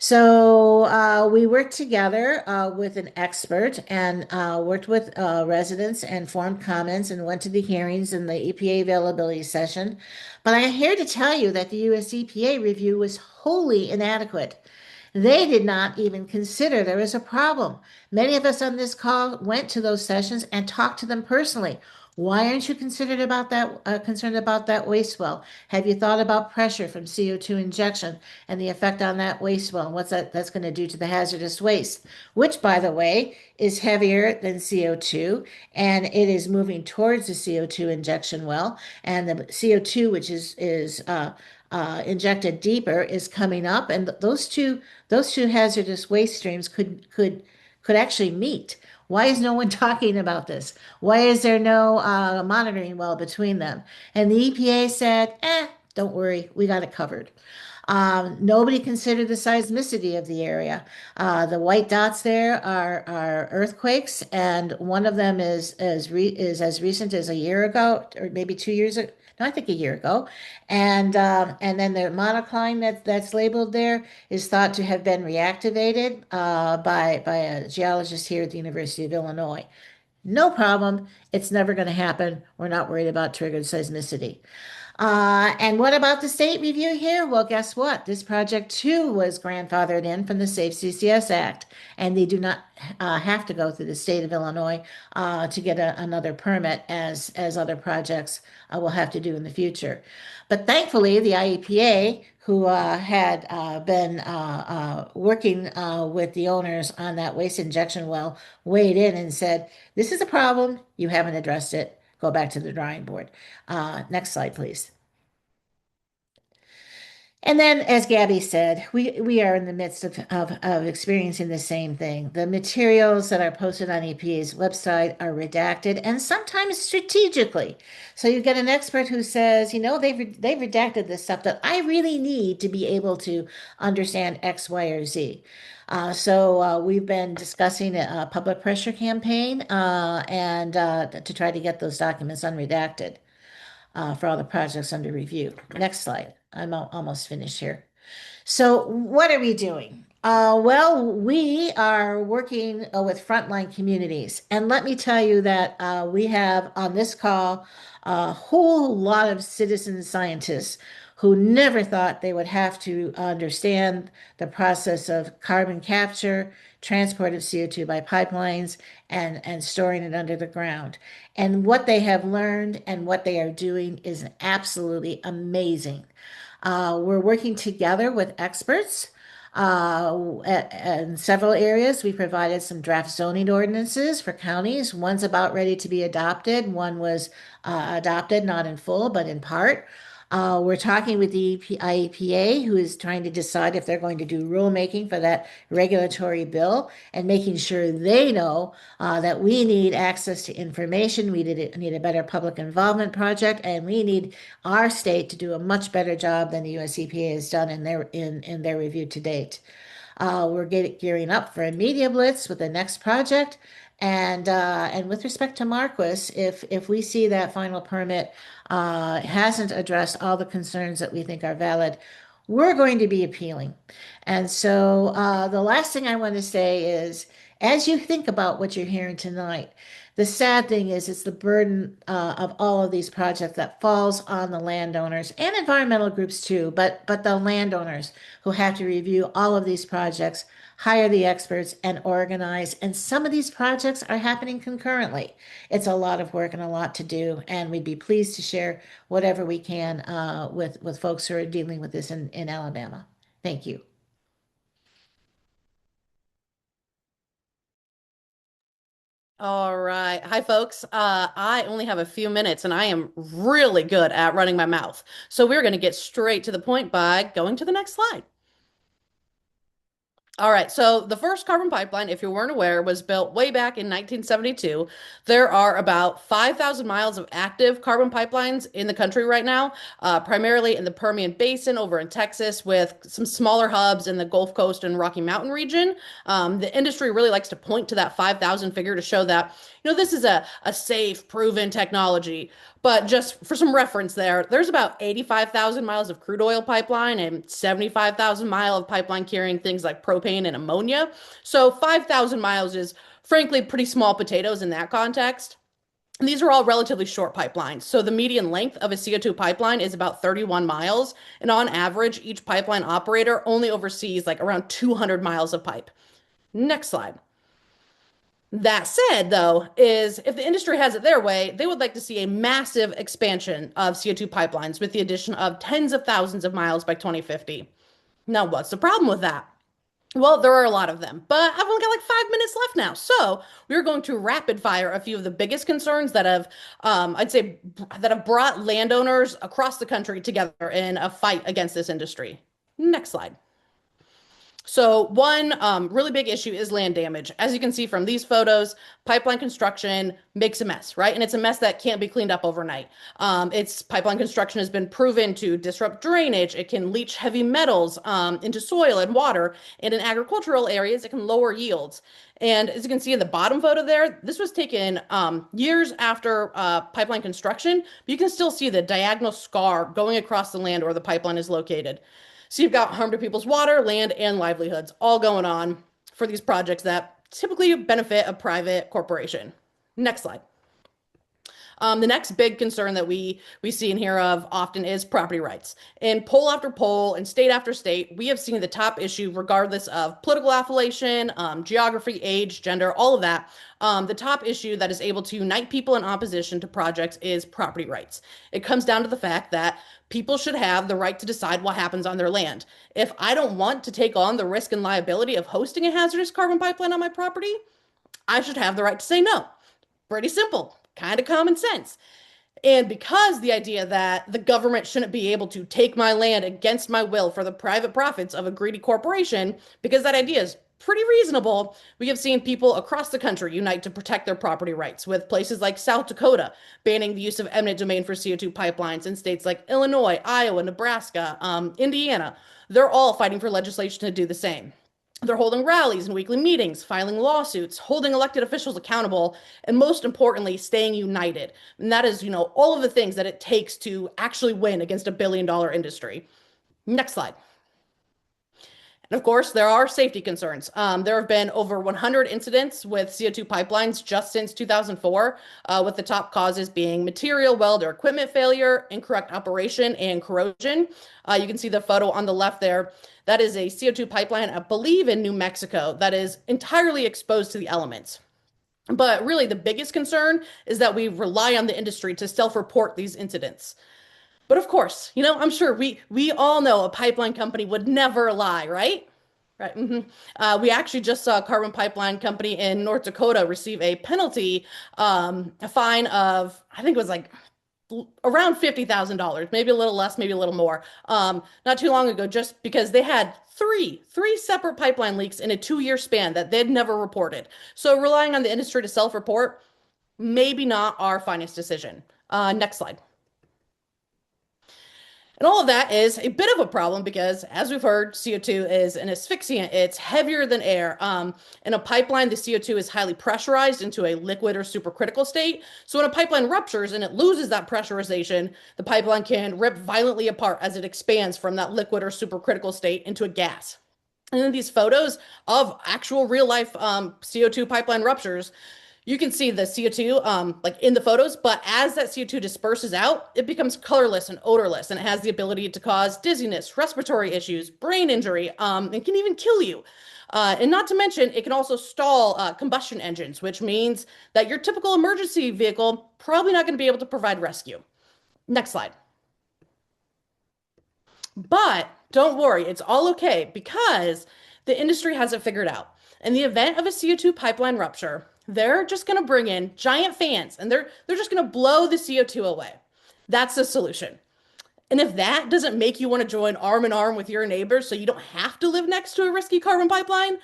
So we worked together with an expert and worked with residents and formed comments and went to the hearings and the EPA availability session. But I'm here to tell you that the US EPA review was wholly inadequate. They did not even consider there was a problem. Many of us on this call went to those sessions and talked to them personally. Why aren't you concerned about that waste well? Have you thought about pressure from CO2 injection and the effect on that waste well and that's going to do to the hazardous waste, which, by the way, is heavier than CO2 and it is moving towards the CO2 injection well, and the CO2, which is injected deeper, is coming up, and those two hazardous waste streams could actually meet. Why is no one talking about this? Why is there no monitoring well between them? And the EPA said, don't worry, we got it covered. Nobody considered the seismicity of the area. The white dots there are earthquakes, and one of them is as recent as a year ago, or maybe 2 years ago. No, I think a year ago. And then the monocline that's labeled there is thought to have been reactivated by a geologist here at the University of Illinois. No problem. It's never going to happen. We're not worried about triggered seismicity. And what about the state review here? Well, guess what? This project too was grandfathered in from the Safe CCS Act, and they do not have to go through the state of Illinois to get another permit as other projects will have to do in the future. But thankfully, the IEPA, who had been working with the owners on that waste injection well, weighed in and said, this is a problem. You haven't addressed it. Go back to the drawing board. Next slide, please. And then, as Gabby said, we are in the midst of experiencing the same thing. The materials that are posted on EPA's website are redacted and sometimes strategically. So you get an expert who says, they've redacted this stuff that I really need to be able to understand X, Y, or Z. So we've been discussing a public pressure campaign and to try to get those documents unredacted for all the projects under review. Next slide. I'm almost finished here. So what are we doing? Well, we are working with frontline communities. And let me tell you that we have on this call a whole lot of citizen scientists who never thought they would have to understand the process of carbon capture, transport of CO2 by pipelines, and storing it under the ground. And what they have learned and what they are doing is absolutely amazing. We're working together with experts in several areas. We provided some draft zoning ordinances for counties. One's about ready to be adopted. One was adopted, not in full, but in part. We're talking with the IEPA, who is trying to decide if they're going to do rulemaking for that regulatory bill and making sure they know that we need access to information. We need a better public involvement project, and we need our state to do a much better job than the US EPA has done in their review to date. We're gearing up for a media blitz with the next project. And with respect to Marquis, if we see that final permit hasn't addressed all the concerns that we think are valid, we're going to be appealing. And so the last thing I want to say is, as you think about what you're hearing tonight, the sad thing is it's the burden of all of these projects that falls on the landowners and environmental groups too, but the landowners who have to review all of these projects. hire the experts, and organize. And some of these projects are happening concurrently. It's a lot of work and a lot to do, and we'd be pleased to share whatever we can with folks who are dealing with this in Alabama. Thank you. All right. Hi, folks. I only have a few minutes and I am really good at running my mouth. So we're going to get straight to the point by going to the next slide. All right, so the first carbon pipeline, if you weren't aware, was built way back in 1972. There are about 5,000 miles of active carbon pipelines in the country right now, primarily in the Permian Basin over in Texas, with some smaller hubs in the Gulf Coast and Rocky Mountain region. The industry really likes to point to that 5,000 figure to show that, this is a safe, proven technology. But just for some reference there's about 85,000 miles of crude oil pipeline and 75,000 mile of pipeline carrying things like propane and ammonia. So 5,000 miles is frankly pretty small potatoes in that context. And these are all relatively short pipelines. So the median length of a CO2 pipeline is about 31 miles. And on average, each pipeline operator only oversees like around 200 miles of pipe. Next slide. That said, though, is if the industry has it their way, they would like to see a massive expansion of CO2 pipelines with the addition of tens of thousands of miles by 2050. Now, what's the problem with that? Well, there are a lot of them, but I've only got like 5 minutes left now. So we're going to rapid fire a few of the biggest concerns that have, I'd say, that have brought landowners across the country together in a fight against this industry. Next slide. So one really big issue is land damage. As you can see from these photos, pipeline construction makes a mess, right? And it's a mess that can't be cleaned up overnight. Its pipeline construction has been proven to disrupt drainage. It can leach heavy metals into soil and water. And in agricultural areas, it can lower yields. And as you can see in the bottom photo there, this was taken years after pipeline construction, but you can still see the diagonal scar going across the land where the pipeline is located. So you've got harm to people's water, land, and livelihoods all going on for these projects that typically benefit a private corporation. Next slide. The next big concern that we see and hear of often is property rights. In poll after poll and state after state, we have seen the top issue, regardless of political affiliation, geography, age, gender, all of that. The top issue that is able to unite people in opposition to projects is property rights. It comes down to the fact that people should have the right to decide what happens on their land. If I don't want to take on the risk and liability of hosting a hazardous carbon pipeline on my property, I should have the right to say no. Pretty simple, kind of common sense. And because the idea that the government shouldn't be able to take my land against my will for the private profits of a greedy corporation, because that idea is pretty reasonable, we have seen people across the country unite to protect their property rights, with places like South Dakota banning the use of eminent domain for CO2 pipelines, and states like Illinois, Iowa, Nebraska, Indiana. They're all fighting for legislation to do the same. They're holding rallies and weekly meetings, filing lawsuits, holding elected officials accountable, and most importantly, staying united. And that is, all of the things that it takes to actually win against a billion-dollar industry. Next slide. And of course, there are safety concerns. There have been over 100 incidents with CO2 pipelines just since 2004, with the top causes being material, weld, or equipment failure, incorrect operation, and corrosion. You can see the photo on the left there. That is a CO2 pipeline, I believe, in New Mexico that is entirely exposed to the elements. But really, the biggest concern is that we rely on the industry to self-report these incidents. But of course, I'm sure we all know a pipeline company would never lie, right? Right. We actually just saw a carbon pipeline company in North Dakota receive a penalty, a fine of, I think it was like around $50,000, maybe a little less, maybe a little more, not too long ago, just because they had three separate pipeline leaks in a 2-year span that they'd never reported. So relying on the industry to self-report, maybe not our finest decision. Next slide. And all of that is a bit of a problem because, as we've heard, CO2 is an asphyxiant. It's heavier than air. In a pipeline, the CO2 is highly pressurized into a liquid or supercritical state. So when a pipeline ruptures and it loses that pressurization, the pipeline can rip violently apart as it expands from that liquid or supercritical state into a gas. And then these photos of actual real-life CO2 pipeline ruptures You can see the CO2 like in the photos, but as that CO2 disperses out, it becomes colorless and odorless, and it has the ability to cause dizziness, respiratory issues, brain injury, and can even kill you. And not to mention, it can also stall combustion engines, which means that your typical emergency vehicle probably not going to be able to provide rescue. Next slide. But don't worry, it's all okay because the industry has it figured out. In the event of a CO2 pipeline rupture, they're just going to bring in giant fans and they're just going to blow the CO2 away. That's the solution. And if that doesn't make you want to join arm in arm with your neighbors so you don't have to live next to a risky carbon pipeline,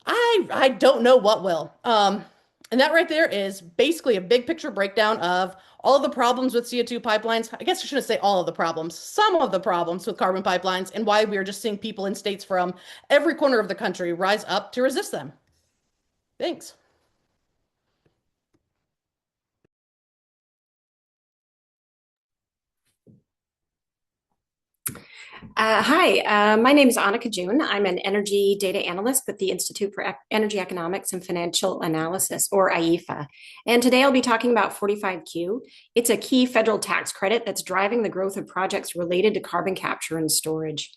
I don't know what will. And that right there is basically a big picture breakdown of all of the problems with CO2 pipelines. I guess I shouldn't say all of the problems, some of the problems with carbon pipelines, and why we are just seeing people in states from every corner of the country rise up to resist them. Thanks. Hi, my name is Annika June. I'm an energy data analyst with the Institute for Energy Economics and Financial Analysis, or IEFA. And today I'll be talking about 45Q. It's a key federal tax credit that's driving the growth of projects related to carbon capture and storage.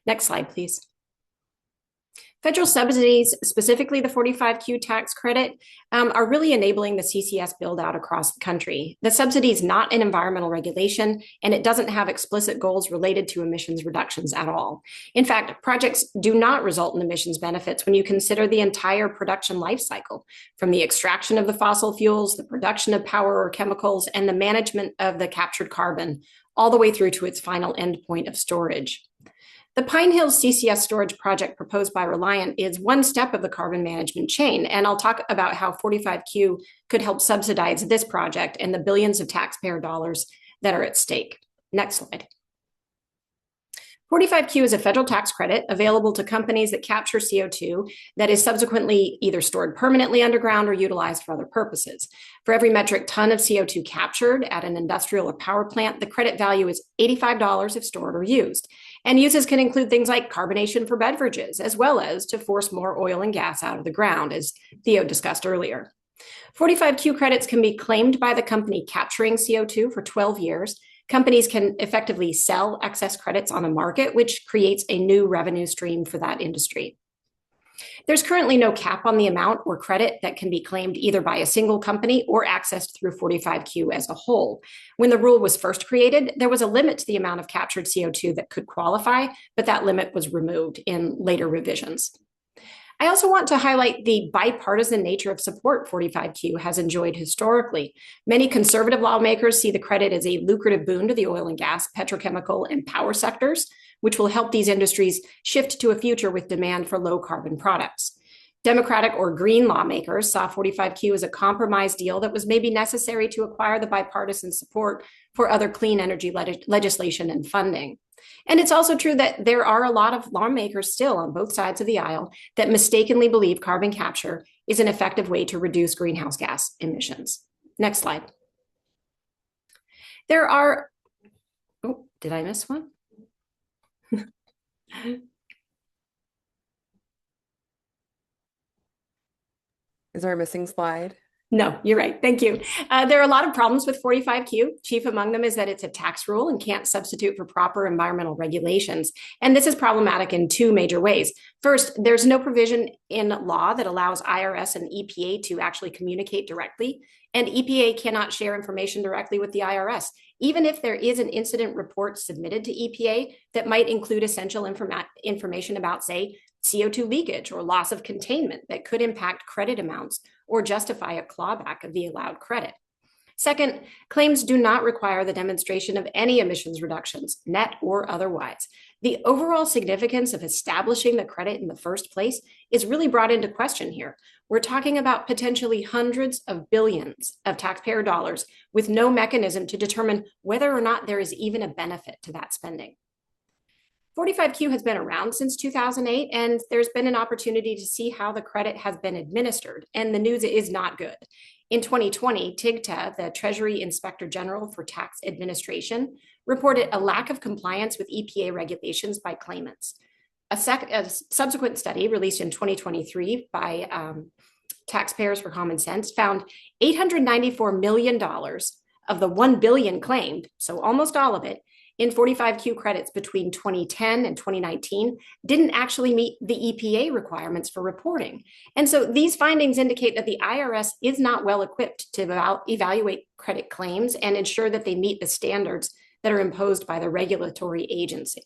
Next slide, please. Federal subsidies, specifically the 45Q tax credit, are really enabling the CCS build out across the country. The subsidy is not an environmental regulation, and it doesn't have explicit goals related to emissions reductions at all. In fact, projects do not result in emissions benefits when you consider the entire production life cycle, from the extraction of the fossil fuels, the production of power or chemicals, and the management of the captured carbon, all the way through to its final endpoint of storage. The Pine Hills CCS storage project proposed by Reliant is one step of the carbon management chain, and I'll talk about how 45Q could help subsidize this project and the billions of taxpayer dollars that are at stake. Next slide. 45Q is a federal tax credit available to companies that capture CO2 that is subsequently either stored permanently underground or utilized for other purposes. For every metric ton of CO2 captured at an industrial or power plant, the credit value is $85 if stored or used. And uses can include things like carbonation for beverages, as well as to force more oil and gas out of the ground, as Theo discussed earlier. 45Q credits can be claimed by the company capturing CO2 for 12 years. Companies can effectively sell excess credits on the market, which creates a new revenue stream for that industry. There's currently no cap on the amount or credit that can be claimed either by a single company or accessed through 45Q as a whole. When the rule was first created, there was a limit to the amount of captured CO2 that could qualify, but that limit was removed in later revisions. I also want to highlight the bipartisan nature of support 45Q has enjoyed historically. Many conservative lawmakers see the credit as a lucrative boon to the oil and gas, petrochemical, and power sectors, which will help these industries shift to a future with demand for low carbon products. Democratic or Green lawmakers saw 45Q as a compromise deal that was maybe necessary to acquire the bipartisan support for other clean energy legislation and funding. And it's also true that there are a lot of lawmakers still on both sides of the aisle that mistakenly believe carbon capture is an effective way to reduce greenhouse gas emissions. Next slide. There are, oh, did I miss one? Is there a missing slide? No, you're right. Thank you. There are a lot of problems with 45Q. Chief among them is that it's a tax rule and can't substitute for proper environmental regulations. And this is problematic in two major ways. First, there's no provision in law that allows IRS and EPA to actually communicate directly. And EPA cannot share information directly with the IRS, even if there is an incident report submitted to EPA that might include essential information about, say, CO2 leakage or loss of containment that could impact credit amounts or justify a clawback of the allowed credit. Second, claims do not require the demonstration of any emissions reductions, net or otherwise. The overall significance of establishing the credit in the first place is really brought into question here. We're talking about potentially hundreds of billions of taxpayer dollars with no mechanism to determine whether or not there is even a benefit to that spending. 45Q has been around since 2008, and there's been an opportunity to see how the credit has been administered, and the news is not good. In 2020, TIGTA, the Treasury Inspector General for Tax Administration, reported a lack of compliance with EPA regulations by claimants. A subsequent study released in 2023 by Taxpayers for Common Sense, found $894 million of the $1 billion claimed, so almost all of it, in 45Q credits between 2010 and 2019 didn't actually meet the EPA requirements for reporting. And so these findings indicate that the IRS is not well equipped to evaluate credit claims and ensure that they meet the standards that are imposed by the regulatory agency.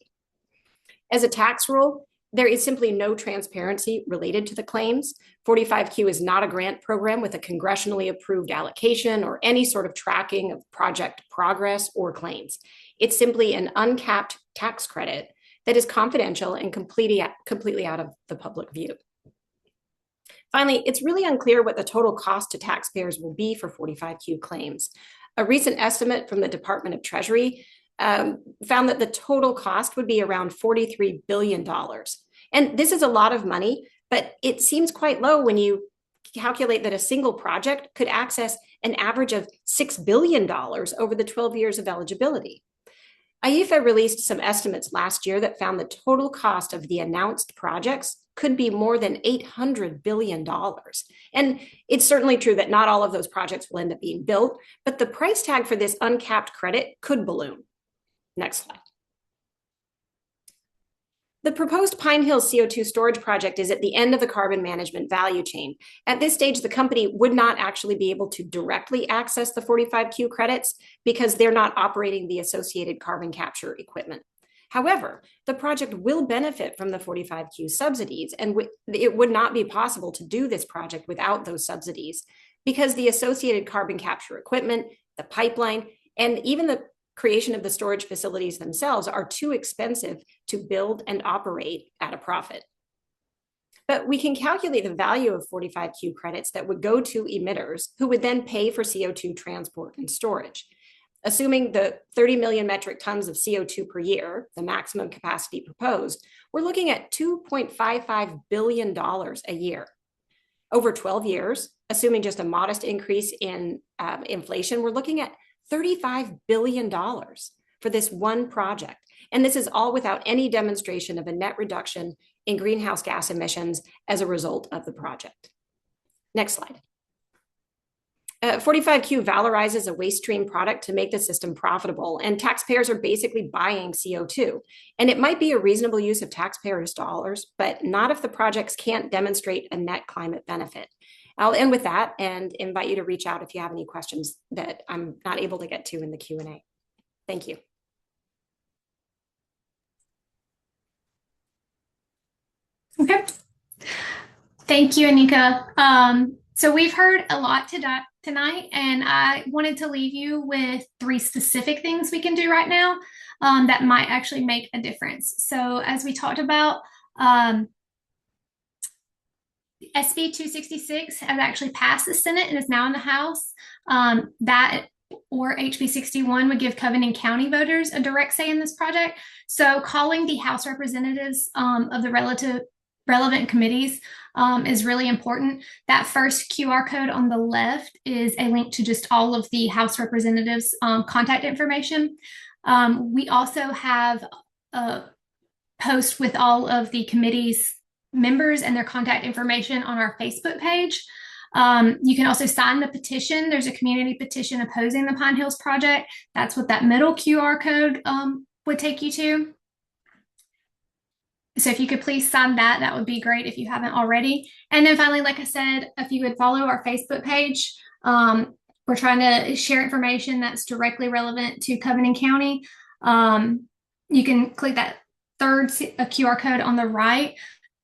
As a tax rule, there is simply no transparency related to the claims. 45Q is not a grant program with a congressionally approved allocation or any sort of tracking of project progress or claims. It's simply an uncapped tax credit that is confidential and completely out of the public view. Finally, it's really unclear what the total cost to taxpayers will be for 45Q claims. A recent estimate from the Department of Treasury found that the total cost would be around $43 billion. And this is a lot of money, but it seems quite low when you calculate that a single project could access an average of $6 billion over the 12 years of eligibility. IEFA released some estimates last year that found the total cost of the announced projects could be more than $800 billion. And it's certainly true that not all of those projects will end up being built, but the price tag for this uncapped credit could balloon. Next slide. The proposed Pine Hill CO2 storage project is at the end of the carbon management value chain. At this stage, the company would not actually be able to directly access the 45Q credits because they're not operating the associated carbon capture equipment. However, the project will benefit from the 45Q subsidies, and it would not be possible to do this project without those subsidies because the associated carbon capture equipment, the pipeline, and even the creation of the storage facilities themselves are too expensive to build and operate at a profit. But we can calculate the value of 45Q credits that would go to emitters who would then pay for CO2 transport and storage. Assuming the 30 million metric tons of CO2 per year, the maximum capacity proposed, we're looking at $2.55 billion a year. Over 12 years, assuming just a modest increase in inflation, we're looking at $35 billion for this one project. And this is all without any demonstration of a net reduction in greenhouse gas emissions as a result of the project. Next slide. 45Q valorizes a waste stream product to make the system profitable, and taxpayers are basically buying CO2. And it might be a reasonable use of taxpayers' dollars, but not if the projects can't demonstrate a net climate benefit. I'll end with that and invite you to reach out if you have any questions that I'm not able to get to in the Q&A. Thank you. Okay. Thank you, Anika. So we've heard a lot tonight, and I wanted to leave you with 3 specific things we can do right now that might actually make a difference. So as we talked about, SB 266 has actually passed the Senate and is now in the House. That or HB 61 would give Covenant County voters a direct say in this project. So calling the House representatives of the relevant committees is really important. That first QR code on the left is a link to just all of the House representatives' contact information. We also have a post with all of the committees members and their contact information on our Facebook page. You can also sign the petition. There's a community petition opposing the Pine Hills project. That's what that middle QR code would take you to. So if you could please sign that, that would be great if you haven't already. And then finally, like I said, if you would follow our Facebook page, we're trying to share information that's directly relevant to Covenant County. You can click that third QR code on the right.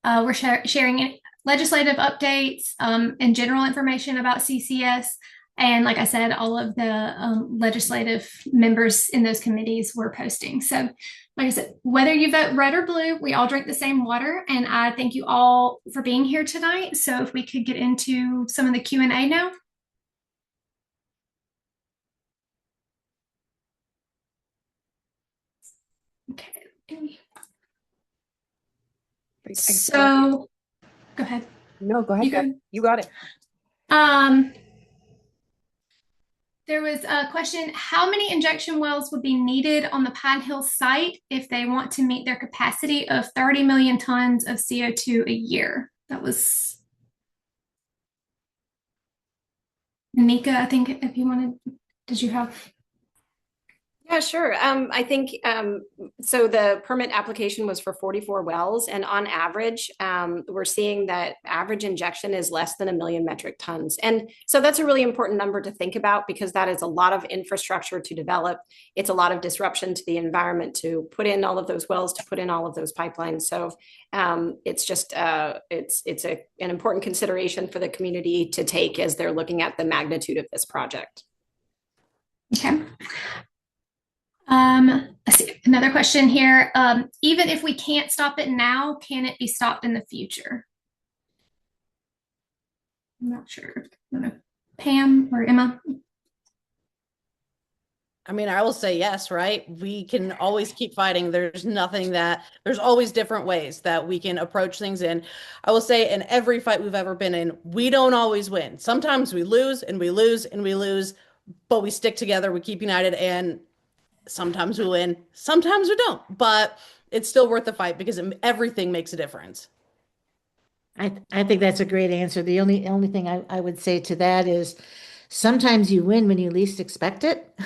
We're sharing legislative updates and general information about CCS. And like I said, all of the legislative members in those committees were posting. So like I said, whether you vote red or blue, we all drink the same water. And I thank you all for being here tonight. So if we could get into some of the Q&A now. Okay. So go ahead. No, go ahead. You got it. There was a question, how many injection wells would be needed on the Pine Hill site if they want to meet their capacity of 30 million tons of CO2 a year? That was Nika, I think if you wanted, did you have? Yeah, sure. I think so. The permit application was for 44 wells, and on average, we're seeing that average injection is less than 1 million metric tons. And so that's a really important number to think about because that is a lot of infrastructure to develop. It's a lot of disruption to the environment to put in all of those wells, to put in all of those pipelines. So it's just an important consideration for the community to take as they're looking at the magnitude of this project. Okay. Let's see, another question here. Even if we can't stop it now, can it be stopped in the future? I'm not sure. Pam or Emma? I mean, I will say yes, right? We can always keep fighting. There's always different ways that we can approach things in. I will say in every fight we've ever been in, we don't always win. Sometimes we lose and we lose and we lose, but we stick together, we keep united, and sometimes we win, sometimes we don't, but it's still worth the fight because everything makes a difference. I think that's a great answer. The only thing I would say to that is sometimes you win when you least expect it.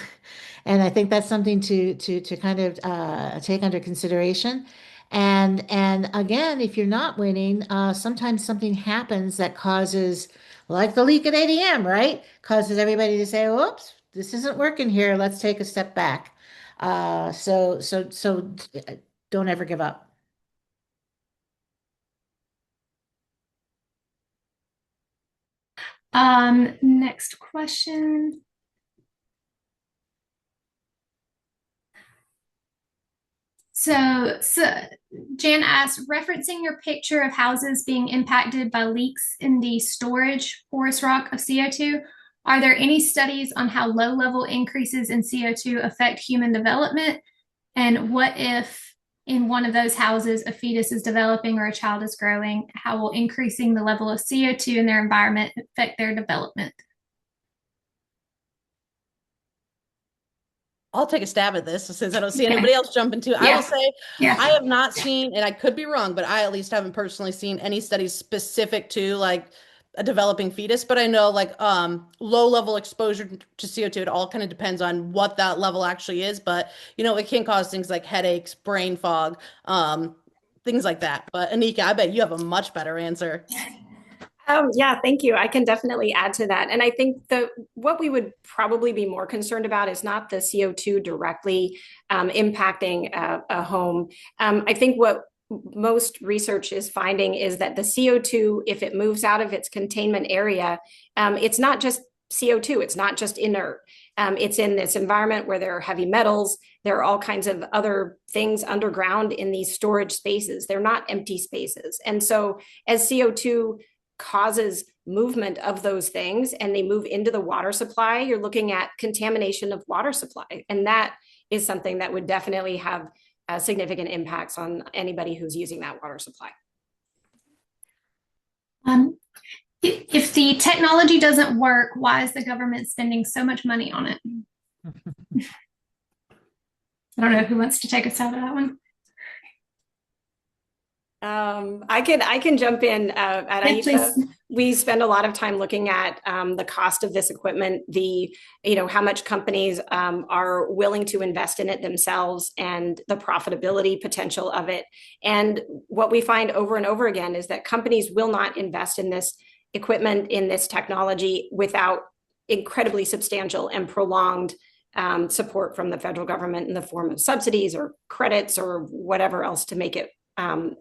And I think that's something to kind of take under consideration. And again, if you're not winning, sometimes something happens that causes, like the leak at 8 a.m., right? Causes everybody to say, "Oops, this isn't working here. Let's take a step back." So don't ever give up. Next question. So Jan asked, referencing your picture of houses being impacted by leaks in the storage forest rock of CO2, are there any studies on how low-level increases in CO2 affect human development? And what if in one of those houses a fetus is developing or a child is growing? How will increasing the level of CO2 in their environment affect their development? I'll take a stab at this since I don't see anybody else jump into. I will say I have not seen, and I could be wrong, but I at least haven't personally seen any studies specific to like a developing fetus. But I know like low level exposure to CO2, it all kind of depends on what that level actually is. But it can cause things like headaches, brain fog, things like that. But Anika, I bet you have a much better answer. Yeah, thank you. I can definitely add to that. And I think what we would probably be more concerned about is not the CO2 directly impacting a home. I think what most research is finding is that the CO2, if it moves out of its containment area, it's not just CO2, it's not just inert. It's in this environment where there are heavy metals, there are all kinds of other things underground in these storage spaces. They're not empty spaces. And so as CO2 causes movement of those things and they move into the water supply, you're looking at contamination of water supply. And that is something that would definitely have significant impacts on anybody who's using that water supply. If the technology doesn't work, why is the government spending so much money on it? I don't know who wants to take us out of that one. I can jump in. At Aisha, we spend a lot of time looking at the cost of this equipment, how much companies are willing to invest in it themselves, and the profitability potential of it. And what we find over and over again is that companies will not invest in this equipment, in this technology, without incredibly substantial and prolonged support from the federal government in the form of subsidies or credits or whatever else to make it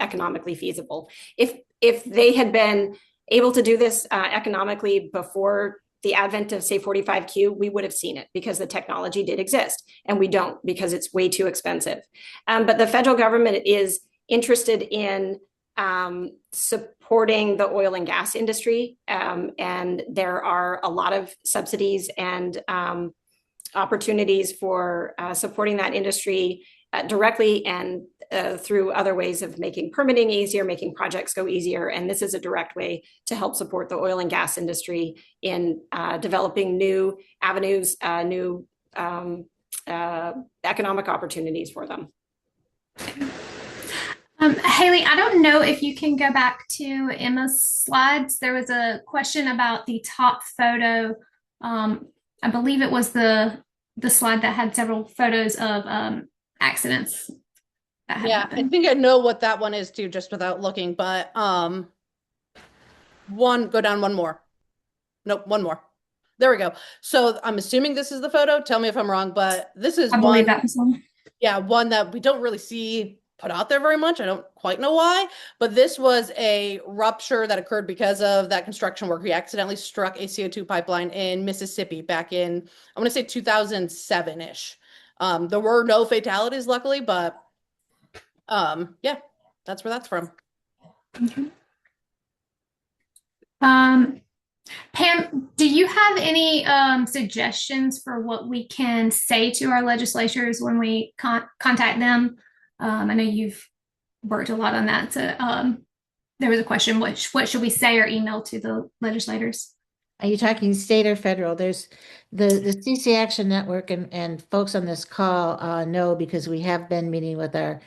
economically feasible. If they had been able to do this economically before the advent of, say, 45Q, we would have seen it because the technology did exist, and we don't because it's way too expensive. But the federal government is interested in supporting the oil and gas industry, and there are a lot of subsidies and opportunities for supporting that industry directly and through other ways of making permitting easier, making projects go easier. And this is a direct way to help support the oil and gas industry in developing new avenues, new economic opportunities for them. Haley, I don't know if you can go back to Emma's slides. There was a question about the top photo I believe it was the slide that had several photos of accidents that had Yeah, I happened. think I know what that one is too, just without looking. But go down one more. Nope, one more. There we go. So I'm assuming this is the photo. Tell me if I'm wrong, but this is I one, believe that was one. yeah, one that we don't really see put out there very much. I don't quite know why, but this was a rupture that occurred because of that construction work. We accidentally struck a CO2 pipeline in Mississippi back in, I want to say 2007-ish. There were no fatalities, luckily, but yeah, that's where that's from. Okay. Um, Pam, do you have any suggestions for what we can say to our legislators when we contact them? I know you've worked a lot on that. So there was a question, what should we say or email to the legislators? Are you talking state or federal? There's the CC Action Network and folks on this call know because we have been meeting with our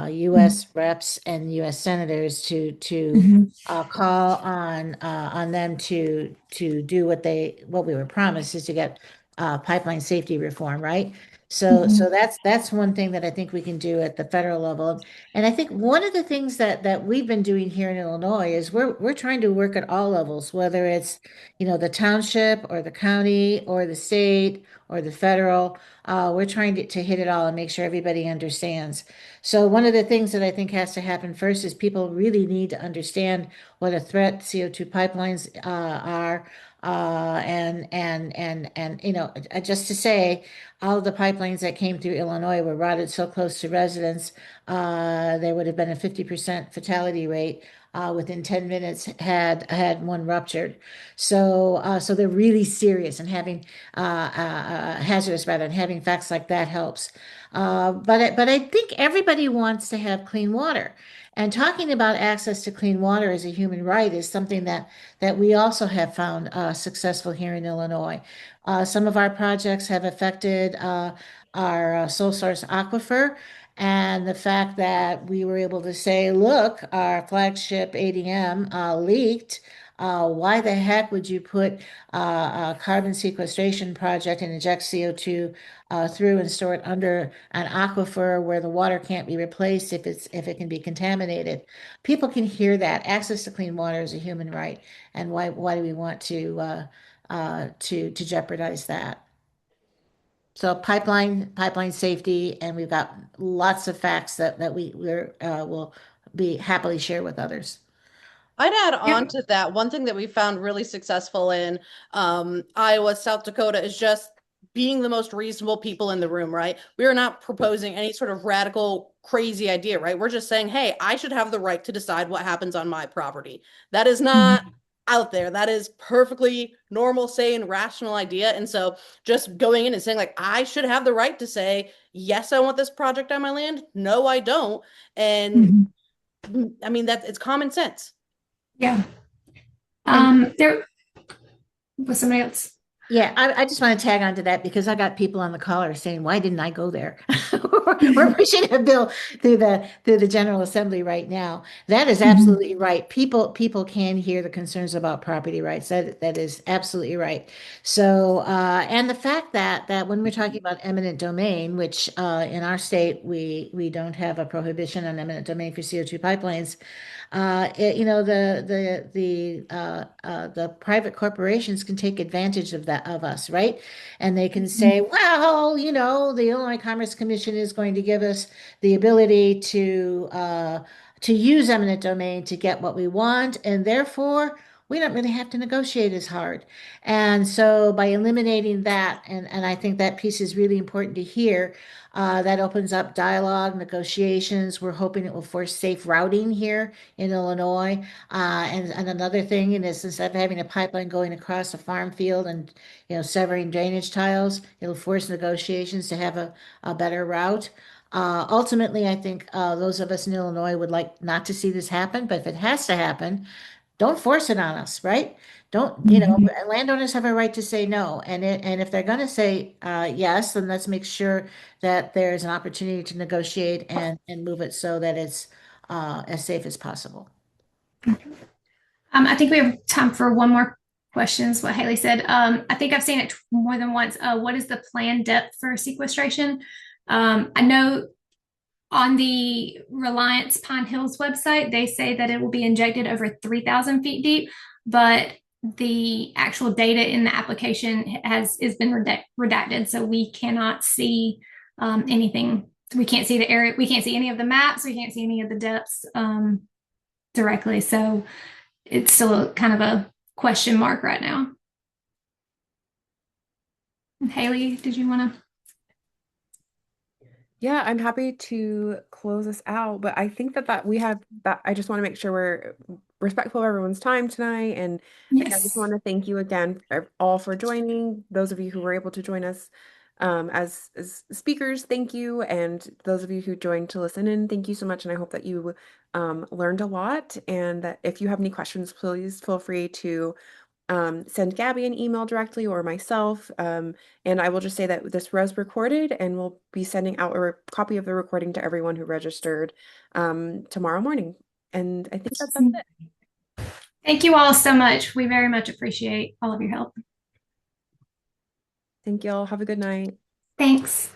U.S. reps and U.S. senators to Mhm. call on them to do what we were promised is to get pipeline safety reform, right? So Mhm. that's one thing that I think we can do at the federal level. And I think one of the things that we've been doing here in Illinois is we're trying to work at all levels, whether it's the township or the county or the state or the federal. We're trying to hit it all and make sure everybody understands. So one of the things that I think has to happen first is people really need to understand what a threat CO2 pipelines are. Just to say, all of the pipelines that came through Illinois were routed so close to residents, there would have been a 50% fatality rate. Within 10 minutes had one ruptured. So they're really serious and having hazardous rather, and having facts like that helps. But I think everybody wants to have clean water. And talking about access to clean water as a human right is something that we also have found successful here in Illinois. Some of our projects have affected our sole source aquifer. And the fact that we were able to say, look, our flagship ADM leaked. Why the heck would you put a carbon sequestration project and inject CO2 through and store it under an aquifer where the water can't be replaced if it can be contaminated? People can hear that. Access to clean water is a human right, and why do we want to jeopardize that? So pipeline safety, and we've got lots of facts that will be happily share with others. I'd add on Yep. to that. One thing that we found really successful in Iowa, South Dakota is just being the most reasonable people in the room, right? We are not proposing any sort of radical, crazy idea, right? We're just saying, hey, I should have the right to decide what happens on my property. That is not Mhm. out there. That is perfectly normal, sane, rational idea. And so just going in and saying, like, I should have the right to say, yes, I want this project on my land. No, I don't. And Mhm. I mean, that it's common sense. Yeah. And There was somebody else. yeah, I just want to tag on to that because I got people on the caller saying, "Why didn't I go there?" We're pushing a bill through the General Assembly right now. That is Mhm. absolutely right. People can hear the concerns about property rights. That is absolutely right. So, and the fact that when we're talking about eminent domain, which in our state we don't have a prohibition on eminent domain for CO2 pipelines. The private corporations can take advantage of that of us, right? And they can say, well, the Illinois Commerce Commission is going to give us the ability to use eminent domain to get what we want, and therefore we don't really have to negotiate as hard. And so by eliminating that, and I think that piece is really important to hear, that opens up dialogue, negotiations. We're hoping it will force safe routing here in Illinois. And another thing is instead of having a pipeline going across a farm field and severing drainage tiles, it'll force negotiations to have a better route. Ultimately, I think those of us in Illinois would like not to see this happen, but if it has to happen, don't force it on us, right? Don't, Mhm. landowners have a right to say no. And if they're going to say yes, then let's make sure that there's an opportunity to negotiate and move it so that it's as safe as possible. I think we have time for one more questions, what Haley said. I think I've seen it more than once. What is the planned depth for sequestration? I know on the Reliance Pine Hills website, they say that it will be injected over 3,000 feet deep, but the actual data in the application has been redacted, so we cannot see anything. We can't see the area. We can't see any of the maps. We can't see any of the depths directly. So it's still kind of a question mark right now. Haley, did you want to? Yeah, I'm happy to close this out, but I think that we have that. I just want to make sure we're respectful of everyone's time tonight. And again, I just Yes. want to thank you again all for joining. Those of you who were able to join us as speakers, thank you. And those of you who joined to listen in, thank you so much. And I hope that you learned a lot. And that if you have any questions, please feel free to send Gabby an email directly or myself. And I will just say that this was recorded and we'll be sending out a copy of the recording to everyone who registered tomorrow morning. And I think that's it. Thank you all so much. We very much appreciate all of your help. Thank you all. Have a good night. Thanks.